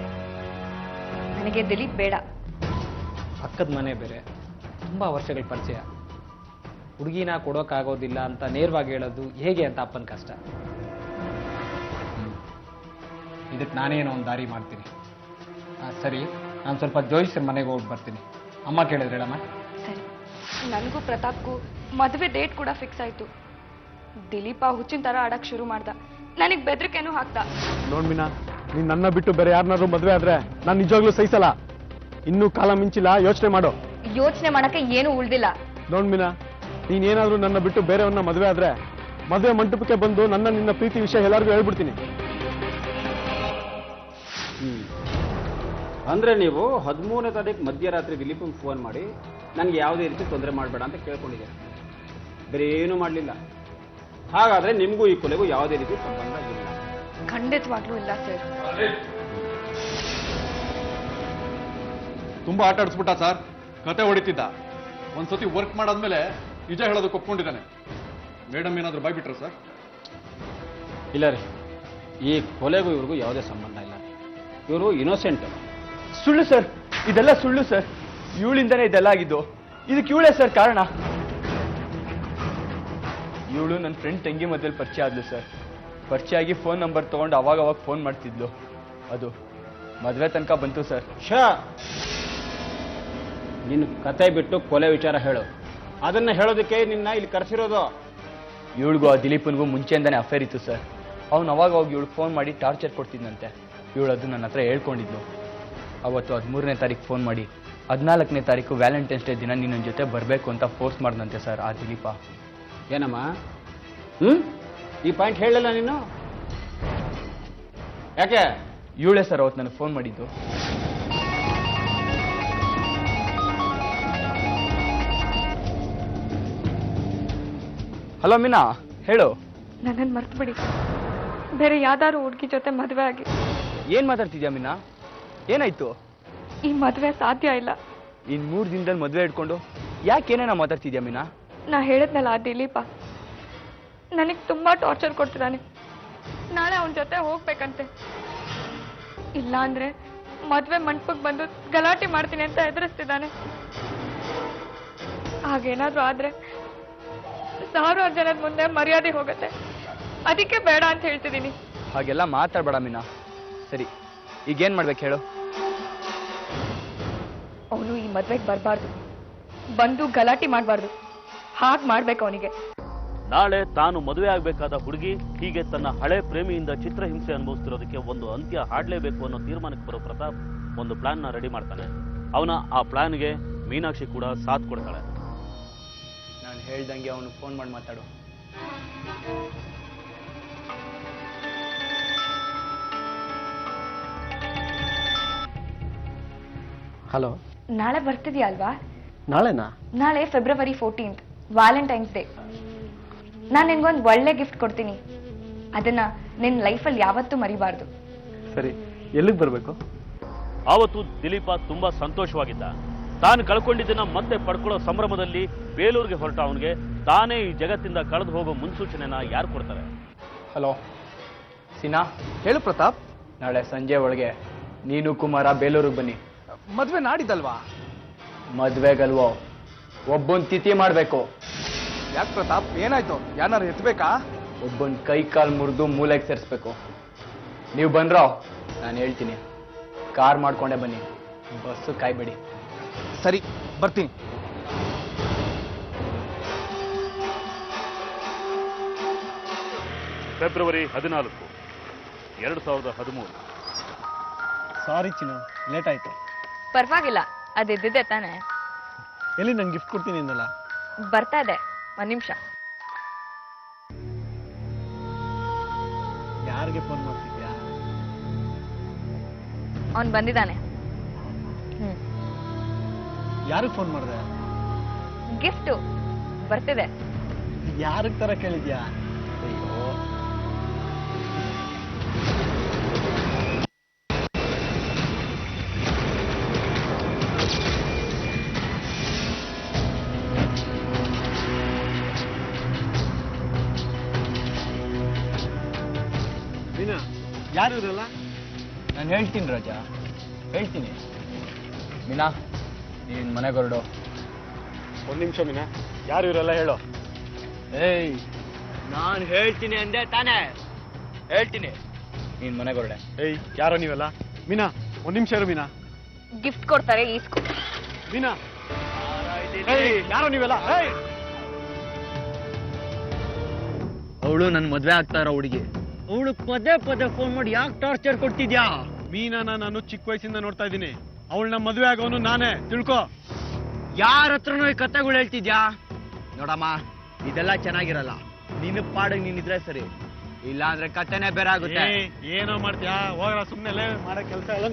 ನನಗೆ ದಿಲೀಪ್ ಬೇಡ. ಪಕ್ಕದ ಮನೆ ಬೇರೆ, ತುಂಬಾ ವರ್ಷಗಳ ಪರಿಚಯ. ಹುಡುಗಿನ ಕೊಡೋಕ್ಕಾಗೋದಿಲ್ಲ ಅಂತ ನೇರವಾಗಿ ಹೇಳೋದು ಹೇಗೆ ಅಂತ ಅಪ್ಪನ ಕಷ್ಟ. ಇದಕ್ಕೆ ನಾನೇನೋ ಒಂದು ದಾರಿ ಮಾಡ್ತೀನಿ. ಸರಿ, ನಾನು ಸ್ವಲ್ಪ ಜೋಯಿಸ್ರ ಮನೆಗೆ ಹೋಗಿ ಬರ್ತೀನಿ. ಅಮ್ಮ ಕೇಳಿದ್ರೆ ಹೇಳಮ್ಮ. ಸರಿ. ನನಗೂ ಪ್ರತಾಪ್ಗೂ ಮದುವೆ ಡೇಟ್ ಕೂಡ ಫಿಕ್ಸ್ ಆಯ್ತು. ದಿಲೀಪ ಹುಚ್ಚಿನ ತರ ಆಡಕ್ ಶುರು ಮಾಡ್ದ. ನನಗ್ ಬೆದರಿಕೆನೂ ಹಾಕ್ದ. ನೋಡ್ ಮೀನಾ, ನೀನ್ ನನ್ನ ಬಿಟ್ಟು ಬೇರೆ ಯಾರನ್ನಾದ್ರೂ ಮದ್ವೆ ಆದ್ರೆ ನಾನು ನಿಜವಾಗ್ಲೂ ಸಹಿಸಲ್ಲ. ಇನ್ನೂ ಕಾಲ ಮಿಂಚಿಲ್ಲ, ಯೋಚನೆ ಮಾಡು. ಯೋಚನೆ ಮಾಡಕ್ಕೆ ಏನು ಉಳ್ದಿಲ್ಲ. ನೋಡ್ ಮೀನಾ, ನೀನ್ ಏನಾದ್ರೂ ನನ್ನ ಬಿಟ್ಟು ಬೇರೆಯವ್ರನ್ನ ಮದ್ವೆ ಆದ್ರೆ ಮದುವೆ ಮಂಟಪಕ್ಕೆ ಬಂದು ನಿನ್ನ ಪ್ರೀತಿ ವಿಷಯ ಎಲ್ಲರಿಗೂ ಹೇಳ್ಬಿಡ್ತೀನಿ. ಅಂದ್ರೆ ನೀವು 13ನೇ ತಾರೀಕು ಮಧ್ಯರಾತ್ರಿ ದಿಲೀಪಂಗೆ ಫೋನ್ ಮಾಡಿ ನನಗೆ ಯಾವುದೇ ರೀತಿ ತೊಂದರೆ ಮಾಡಬೇಡ ಅಂತ ಕೇಳ್ಕೊಂಡಿದ್ದೀರಿ, ಬೇರೆ ಏನೂ ಮಾಡಲಿಲ್ಲ. ಹಾಗಾದ್ರೆ ನಿಮಗೂ ಈ ಕೊಲೆಗೂ ಯಾವುದೇ ರೀತಿ ಸಂಬಂಧ ಇಲ್ಲ? ಖಂಡಿತವಾಗ್ಲೂ ಇಲ್ಲ ಸರ್. ತುಂಬಾ ಆಟ ಆಡಿಸ್ಬಿಟ್ಟ ಸರ್, ಕತೆ ಹೊಡಿತಿದ್ದ. ಒಂದ್ಸತಿ ವರ್ಕ್ ಮಾಡಾದ್ಮೇಲೆ ನಿಜ ಹೇಳೋದಕ್ಕೆ ಒಪ್ಕೊಂಡಿದ್ದಾನೆ. ಮೇಡಮ್ ಏನಾದ್ರು ಬಾಯ್ಬಿಟ್ರ ಸರ್? ಇಲ್ಲ ರೀ, ಈ ಕೊಲೆಗೂ ಇವ್ರಿಗೂ ಯಾವುದೇ ಸಂಬಂಧ ಇಲ್ಲ. ಇವರು ಇನ್ನೋಸೆಂಟ್. ಸುಳ್ಳು ಸರ್, ಇದೆಲ್ಲ ಸುಳ್ಳು ಸರ್. ಇವಳಿಂದನೇ ಇದೆಲ್ಲ ಆಗಿದ್ದು. ಇದಕ್ಕೆ ಇವಳೇ ಸರ್ ಕಾರಣ. ಇವಳು ನನ್ನ ಫ್ರೆಂಡ್ ತಂಗಿ ಮಧ್ಯದಲ್ಲಿ ಪರಿಚಯ ಆದ್ಲು ಸರ್. ಪರಿಚಯ ಆಗಿ ಫೋನ್ ನಂಬರ್ ತಗೊಂಡು ಅವಾಗ ಫೋನ್ ಮಾಡ್ತಿದ್ಲು. ಅದು ಮದುವೆ ತನಕ ಬಂತು ಸರ್. ನಿನ್ನ ಕತೆ ಬಿಟ್ಟು ಕೊಲೆ ವಿಚಾರ ಹೇಳು. ಅದನ್ನ ಹೇಳೋದಕ್ಕೆ ನಿನ್ನ ಇಲ್ಲಿ ಕರೆಸಿರೋದು. ಇವಳಿಗೂ ಆ ದಿಲೀಪನ್ಗೂ ಮುಂಚೆಯಿಂದಾನೆ ಅಫೇರ್ ಇತ್ತು ಸರ್. ಅವ್ನು ಅವಾಗ ಹೋಗಿ ಇವಳು ಫೋನ್ ಮಾಡಿ ಟಾರ್ಚರ್ ಕೊಡ್ತಿದ್ದಂತೆ. ಇವಳು ಅದು ನನ್ನ ಹತ್ರ ಹೇಳ್ಕೊಂಡಿದ್ಲು. ಅವತ್ತು 13ನೇ ತಾರೀಕು ಫೋನ್ ಮಾಡಿ 14ನೇ ತಾರೀಕು ವ್ಯಾಲೆಂಟೈನ್ಸ್ ಡೇ ದಿನ ನಿನ್ನ ಜೊತೆ ಬರಬೇಕು ಅಂತ ಫೋರ್ಸ್ ಮಾಡ್ದಂತೆ ಸರ್ ಆ ದಿಲೀಪ. ಏನಮ್ಮ, ಈ ಪಾಯಿಂಟ್ ಹೇಳಲಿಲ್ಲ ನೀನು? ಯಾಕೆ? ಇವಳೇ ಸರ್ ಅವತ್ತು ನನಗೆ ಫೋನ್ ಮಾಡಿದ್ದು. ಹಲೋ ಮೀನಾ, ಹೇಳು. ನನ್ನನ್ನು ಮರ್ತು ಬಿಡಿ. ಬೇರೆ ಯಾವ್ದಾದ್ರು ಹುಡುಗಿ ಜೊತೆ ಮದುವೆ ಆಗಿ. ಏನ್ ಮಾತಾಡ್ತಿದ್ಯಾ ಮೀನಾ? ಏನಾಯ್ತು? ಈ ಮದುವೆ ಸಾಧ್ಯ ಇಲ್ಲ. ಇನ್ 3 ದಿನದಲ್ಲಿ ಮದುವೆ ಇಟ್ಕೊಂಡು ಯಾಕೇನೇನ ಮಾತಾಡ್ತಿದ್ಯಾ ಮೀನಾ? ನಾ ಹೇಳಿದ್ನಲ್ಲ ಆ ದಿಲೀಪ ನನಗೆ ತುಂಬಾ ಟಾರ್ಚರ್ ಕೊಡ್ತಿದ್ದಾನೆ. ನಾಳೆ ಅವನ ಜೊತೆ ಹೋಗ್ಬೇಕಂತೆ. ಇಲ್ಲ ಅಂದ್ರೆ ಮದ್ವೆ ಮಂಟಪಕ್ಕೆ ಬಂದು ಗಲಾಟೆ ಮಾಡ್ತೀನಿ ಅಂತ ಹೆದರಿಸ್ತಿದ್ದಾನೆ. ಹಾಗೇನಾದ್ರೂ ಆದ್ರೆ 1000 ಜನದ ಮುಂದೆ ಮರ್ಯಾದೆ ಹೋಗುತ್ತೆ. ಅದಕ್ಕೆ ಬೇಡ ಅಂತ ಹೇಳ್ತಿದ್ದೀನಿ. ಹಾಗೆಲ್ಲ ಮಾತಾಡ್ಬೇಡ ಮೀನಾ. ಸರಿ, ಈಗೇನ್ ಮಾಡ್ಬೇಕು ಹೇಳು? ಅವನು ಈ ಮದ್ವೆಗೆ ಬರಬಾರ್ದು, ಬಂದು ಗಲಾಟೆ ಮಾಡಬಾರ್ದು. ಹಾಗೆ ಮಾಡ್ಬೇಕು ಅವನಿಗೆ. ನಾಳೆ ತಾನು ಮದುವೆ ಆಗಬೇಕಾದ ಹುಡುಗಿ ಹೀಗೆ ತನ್ನ ಹಳೆ ಪ್ರೇಮಿಯಿಂದ ಚಿತ್ರಹಿಂಸೆ ಅನುಭವಿಸ್ತಿರೋದಕ್ಕೆ ಒಂದು ಅಂತ್ಯ ಹಾಡಲೇಬೇಕು ಅನ್ನೋ ತೀರ್ಮಾನಕ್ಕೆ ಬರೋ ಪ್ರತಾಪ್ ಒಂದು ಪ್ಲಾನ್ನ ರೆಡಿ ಮಾಡ್ತಾನೆ. ಅವನ ಆ ಪ್ಲಾನ್ಗೆ ಮೀನಾಕ್ಷಿ ಕೂಡ ಸಾಥ್ ಕೊಡ್ತಾಳೆ. ನಾನು ಹೇಳ್ದಂಗೆ ಅವನು ಫೋನ್ ಮಾಡಿ ಮಾತಾಡು. ಹಲೋ, ನಾಳೆ ಬರ್ತಿದ್ಯಾ ಅಲ್ವಾ? ನಾಳೆನಾ? ನಾಳೆ ಫೆಬ್ರವರಿ 14th ವ್ಯಾಲೆಂಟೈನ್ಸ್ ಡೇ. ನಾನು ನಿನ್ಗೊಂದು ಒಳ್ಳೆ ಗಿಫ್ಟ್ ಕೊಡ್ತೀನಿ. ಅದನ್ನ ನಿನ್ನ ಲೈಫಲ್ಲಿ ಯಾವತ್ತೂ ಮರಿಬಾರ್ದು. ಸರಿ, ಎಲ್ಲಿಗೆ ಬರಬೇಕು? ಆವತ್ತು ದಿಲೀಪ ತುಂಬಾ ಸಂತೋಷವಾಗಿದ್ದ. ತಾನು ಕಳ್ಕೊಂಡಿದ್ದನ್ನ ಮತ್ತೆ ಪಡ್ಕೊಳ್ಳೋ ಸಂಭ್ರಮದಲ್ಲಿ ಬೇಲೂರಿಗೆ ಹೊರಟ ಅವನಿಗೆ ತಾನೇ ಈ ಜಗತ್ತಿಂದ ಕಳೆದು ಹೋಗೋ ಮುನ್ಸೂಚನೆನ ಯಾರು ಕೊಡ್ತಾರೆ? ಹಲೋ ಸಿನಾ. ಹೇಳು ಪ್ರತಾಪ್. ನಾಳೆ ಸಂಜೆ ಒಳಗೆ ನೀನು ಕುಮಾರ ಬೇಲೂರಿಗೆ ಬನ್ನಿ. ಮದ್ವೆ ನಾಡಿದ್ದಲ್ವಾ? ಮದ್ವೆಗಲ್ವೋ, ಒಬ್ಬನ್ ತಿಥಿ ಮಾಡ್ಬೇಕು. ಯಾಕೆ ಪ್ರತಾಪ್, ಏನಾಯ್ತು? ಯಾರು ಎತ್ಬೇಕಾ? ಒಬ್ಬನ್ ಕೈ ಕಾಲು ಮುರಿದು ಮೂಲೆಗೆ ಸೇರಿಸ್ಬೇಕು. ನೀವು ಬಂದ್ರೋ ನಾನು ಹೇಳ್ತೀನಿ. ಕಾರ್ ಮಾಡ್ಕೊಂಡೆ ಬನ್ನಿ, ಬಸ್ಸು ಕಾಯ್ಬೇಡಿ. ಸರಿ, ಬರ್ತೀನಿ. ಫೆಬ್ರವರಿ 14, 2013. ಸಾರಿ ಚಿನ್ನು, ಲೇಟ್ ಆಯ್ತು. ಪರವಾಗಿಲ್ಲ, ಅದಿದ್ದಿದೆ ತಾನೆ. ಎಲ್ಲಿ ನಂಗೆ ಗಿಫ್ಟ್ ಕೊಡ್ತೀನಿ ಅಂದಲ್ಲ? ಬರ್ತಾ ಇದೆ, 1 ನಿಮಿಷ. ಯಾರಿಗೆ ಫೋನ್ ಮಾಡ್ತಿದ್ಯಾ? ಅವನು ಬಂದಿದ್ದಾನೆ. ಯಾರಿಗೆ ಫೋನ್ ಮಾಡಿದೆ? ಗಿಫ್ಟು ಬರ್ತಿದೆ. ಯಾರಿಗೆ ತರ ಕೇಳಿದ್ಯಾ? ಅಯ್ಯೋ, ಯಾರು ಇರಲ್ಲ? ನಾನು ಹೇಳ್ತೀನಿ ರಾಜ, ಹೇಳ್ತೀನಿ. ಮೀನಾ, ನೀನ್ ಮನೆಗೆ ಹೊರಡು. ಒಂದ್ ನಿಮಿಷ ಮೀನಾ, ಯಾರು ಇರಲ್ಲ ಹೇಳು. ಏಯ್, ನಾನು ಹೇಳ್ತೀನಿ ಅಂದೆ ತಾನೇ, ಹೇಳ್ತೀನಿ. ನೀನ್ ಮನೆಗೆ ಹೊರಡೆ. ಏಯ್, ಯಾರೋ ನೀವೆಲ್ಲ? ಮೀನಾ, ಒಂದ್ ನಿಮಿಷ ಇರು ಮೀನಾ. ಗಿಫ್ಟ್ ಕೊಡ್ತಾರೆ, ಈಸ್ಕೊ. ಮೀನಾ, ಯಾರೋ ನೀವೆಲ್ಲ? ಅವಳು ನನ್ನ ಮದ್ವೆ ಆಗ್ತಾ ಇರೋ ಹುಡುಗಿ. ಅವಳು ಪದೇ ಪದೇ ಫೋನ್ ಮಾಡಿ ಯಾಕೆ ಟಾರ್ಚರ್ ಕೊಡ್ತಿದ್ಯಾ? ಮೀನಾನ ನಾನು ಚಿಕ್ಕ ವಯಸ್ಸಿಂದ ನೋಡ್ತಾ ಇದ್ದೀನಿ. ಅವಳನ್ನ ಮದುವೆ ಆಗೋನು ನಾನೇ, ತಿಳ್ಕೊ. ಯಾರ ಹತ್ರನೂ ಈ ಕಥೆಗಳು ಹೇಳ್ತಿದ್ಯಾ? ನೋಡಮ್ಮ, ಇದೆಲ್ಲ ಚೆನ್ನಾಗಿರಲ್ಲ. ನಿನ್ನ ಪಾಡಿಗೆ ನೀನಿದ್ರೆ ಸರಿ, ಇಲ್ಲ ಅಂದ್ರೆ ಕಥೆನೇ ಬೇರೆ ಆಗುತ್ತೆ. ಏನೋ ಮಾಡ್ತೀಯಾ? ಹೋಗಲ್ಲ, ಸುಮ್ಮನೆ ಮಾಡೋ ಕೆಲಸ ಎಲ್ಲ.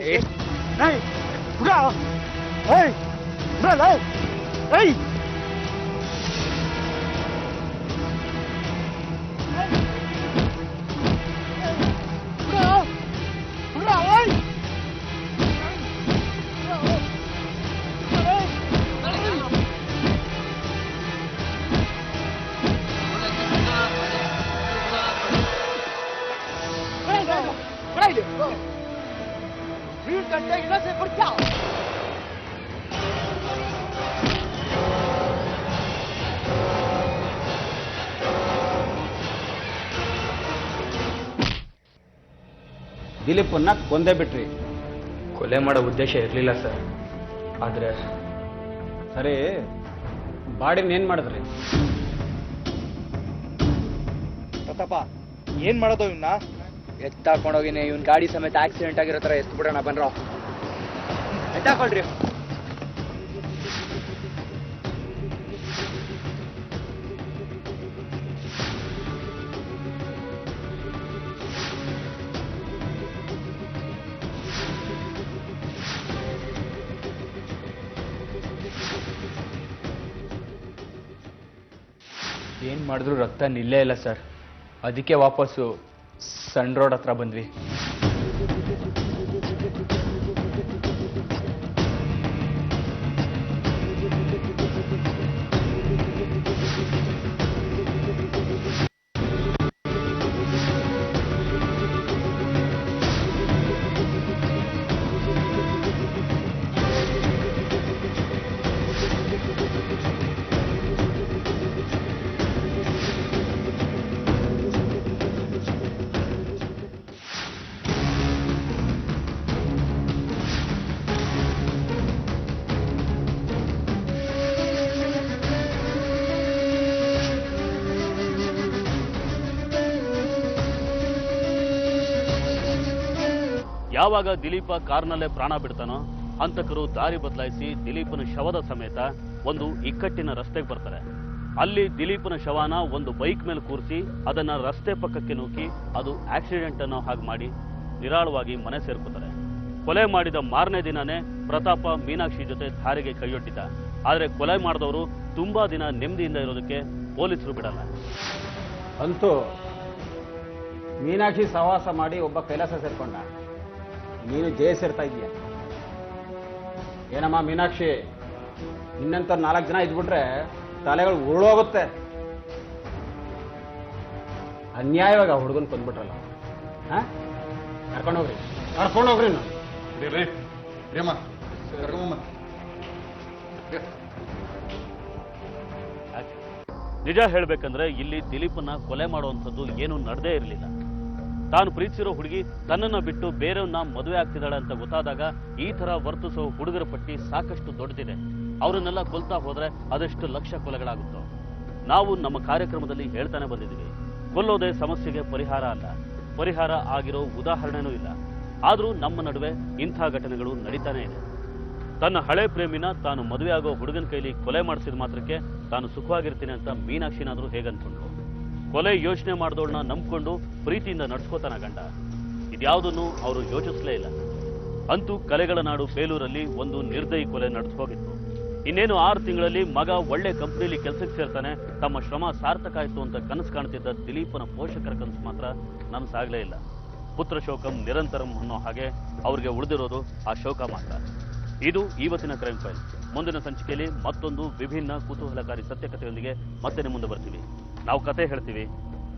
ದಿಲೀಪನ್ನ ಕೊಂದೇ ಬಿಟ್ರಿ. ಕೊಲೆ ಮಾಡೋ ಉದ್ದೇಶ ಇರಲಿಲ್ಲ ಸರ್. ಆದ್ರೆ ಸರಿ, ಬಾಡಿನ ಏನ್ ಮಾಡಿದ್ರಿ? ಪ್ರತಾಪ, ಏನ್ ಮಾಡೋದು ಇವನ್ನ? ಎತ್ತಾಕೊಂಡೋಗಿನಿ. ಇವನ್ ಗಾಡಿ ಸಮೇತ ಆಕ್ಸಿಡೆಂಟ್ ಆಗಿರೋ ತರ ಎತ್ತು ಬಿಡೋಣ, ಬನ್ರೋ. ಎತ್ತಾಕೊಳ್ರಿ. ಏನ್ ಮಾಡಿದ್ರು ರಕ್ತ ನಿಲ್ಲೇ ಇಲ್ಲ ಸರ್. ಅದಕ್ಕೆ ವಾಪಸ್ಸು ಸಣ್ಣ ರೋಡ್ ಹತ್ರ ಬಂದ್ವಿ. ಯಾವಾಗ ದಿಲೀಪ ಕಾರ್ನಲ್ಲೇ ಪ್ರಾಣ ಬಿಡ್ತಾನೋ, ಹಂತಕರು ದಾರಿ ಬದಲಾಯಿಸಿ ದಿಲೀಪನ ಶವದ ಸಮೇತ ಒಂದು ಇಕ್ಕಟ್ಟಿನ ರಸ್ತೆಗೆ ಬರ್ತಾರೆ. ಅಲ್ಲಿ ದಿಲೀಪನ ಶವನ ಒಂದು ಬೈಕ್ ಮೇಲೆ ಕೂರಿಸಿ ಅದನ್ನ ರಸ್ತೆ ಪಕ್ಕಕ್ಕೆ ನೂಕಿ ಅದು ಆಕ್ಸಿಡೆಂಟ್ ಅನ್ನೋ ಹಾಗೆ ಮಾಡಿ ನಿರಾಳವಾಗಿ ಮನೆ ಸೇರ್ಕೋತಾರೆ. ಕೊಲೆ ಮಾಡಿದ ಮಾರನೇ ದಿನನೇ ಪ್ರತಾಪ ಮೀನಾಕ್ಷಿ ಜೊತೆ ದಾರಿಗೆ ಕೈಯೊಡ್ಡಿದ್ದ. ಆದ್ರೆ ಕೊಲೆ ಮಾಡಿದವರು ತುಂಬಾ ದಿನ ನೆಮ್ಮದಿಯಿಂದ ಇರೋದಕ್ಕೆ ಪೊಲೀಸರು ಬಿಡಲ್ಲ. ಅಂತೂ ಮೀನಾಕ್ಷಿ ಸಹವಾಸ ಮಾಡಿ ಒಬ್ಬ ಕೈಲಾಸ ಸೇರ್ಕೊಂಡ. ನೀನು ಜಯ ಸೇರ್ತಾ ಇದೀಯ. ಏನಮ್ಮ ಮೀನಾಕ್ಷಿ, ನಿನ್ನಂತ 4 ಜನ ಇದ್ಬಿಟ್ರೆ ತಲೆಗಳು ಉರುಳೋಗುತ್ತೆ. ಅನ್ಯಾಯವಾಗಿ ಆ ಹುಡುಗನ್ ಕೊಂದ್ಬಿಟ್ರಲ್ಲ. ಕರ್ಕೊಂಡೋಗ್ರಿ, ಕರ್ಕೊಂಡೋಗ್ರಿ. ನಿಜ ಹೇಳ್ಬೇಕಂದ್ರೆ ಇಲ್ಲಿ ದಿಲೀಪನ್ನ ಕೊಲೆ ಮಾಡುವಂಥದ್ದು ಏನು ನಡೆದೇ ಇರಲಿಲ್ಲ. ತಾನು ಪ್ರೀತಿಸಿರೋ ಹುಡುಗಿ ತನ್ನನ್ನ ಬಿಟ್ಟು ಬೇರೆಯವ್ರನ್ನ ಮದುವೆ ಆಗ್ತಿದ್ದಾಳೆ ಅಂತ ಗೊತ್ತಾದಾಗ ಈ ತರ ವರ್ತಿಸೋ ಹುಡುಗರ ಪಟ್ಟಿ ಸಾಕಷ್ಟು ದೊಡ್ಡದಿದೆ. ಅವರನ್ನೆಲ್ಲ ಕೊಲ್ತಾ ಹೋದ್ರೆ ಅದೆಷ್ಟು ಲಕ್ಷ ಕೊಲೆಗಳಾಗುತ್ತೋ. ನಾವು ನಮ್ಮ ಕಾರ್ಯಕ್ರಮದಲ್ಲಿ ಹೇಳ್ತಾನೆ ಬಂದಿದ್ದೀವಿ, ಕೊಲ್ಲೋದೇ ಸಮಸ್ಯೆಗೆ ಪರಿಹಾರ ಅಲ್ಲ, ಪರಿಹಾರ ಆಗಿರೋ ಉದಾಹರಣೆನೂ ಇಲ್ಲ. ಆದ್ರೂ ನಮ್ಮ ನಡುವೆ ಇಂಥ ಘಟನೆಗಳು ನಡೀತಾನೆ ಇದೆ. ತನ್ನ ಹಳೆ ಪ್ರೇಮಿನ ತಾನು ಮದುವೆ ಆಗೋ ಹುಡುಗನ ಕೈಲಿ ಕೊಲೆ ಮಾಡಿಸಿದ ಮಾತ್ರಕ್ಕೆ ತಾನು ಸುಖವಾಗಿರ್ತೀನಿ ಅಂತ ಮೀನಾಕ್ಷಿನಾದ್ರೂ ಹೇಗನ್ಕೊಂಡ್ರು? ಕೊಲೆ ಯೋಚನೆ ಮಾಡಿದವಳನ್ನ ನಂಬ್ಕೊಂಡು ಪ್ರೀತಿಯಿಂದ ನಡ್ಸ್ಕೋತಾನ ಗಂಡ. ಇದ್ಯಾವುದನ್ನು ಅವರು ಯೋಚಿಸಲೇ ಇಲ್ಲ. ಅಂತೂ ಕಲೆಗಳ ನಾಡು ಬೇಲೂರಲ್ಲಿ ಒಂದು ನಿರ್ದಯಿ ಕೊಲೆ ನಡೆದು ಹೋಗಿತ್ತು. ಇನ್ನೇನು 6 ತಿಂಗಳಲ್ಲಿ ಮಗ ಒಳ್ಳೆ ಕಂಪ್ನಿಲಿ ಕೆಲಸಕ್ಕೆ ಸೇರ್ತಾನೆ, ತಮ್ಮ ಶ್ರಮ ಸಾರ್ಥಕ ಆಯ್ತು ಅಂತ ಕನಸು ಕಾಣ್ತಿದ್ದ ದಿಲೀಪನ ಪೋಷಕರ ಕನಸು ಮಾತ್ರ ನನಸಾಗ್ಲೇ ಇಲ್ಲ. ಪುತ್ರ ಶೋಕಂ ನಿರಂತರಂ ಅನ್ನೋ ಹಾಗೆ ಅವ್ರಿಗೆ ಉಳಿದಿರೋದು ಆ ಶೋಕ ಮಾತ್ರ. ಇದು ಇವತ್ತಿನ ಕ್ರೈಮ್ ಫೈಲ್. ಮುಂದಿನ ಸಂಚಿಕೆಯಲ್ಲಿ ಮತ್ತೊಂದು ವಿಭಿನ್ನ ಕುತೂಹಲಕಾರಿ ಸತ್ಯಕಥೆಯೊಂದಿಗೆ ಮತ್ತೆ ನಿಮ್ಮ ಮುಂದೆ ಬರ್ತೀವಿ. ನಾವು ಕತೆ ಹೇಳ್ತೀವಿ,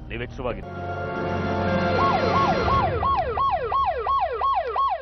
ನೀವು ಎಚ್ಚರವಾಗಿರಿ.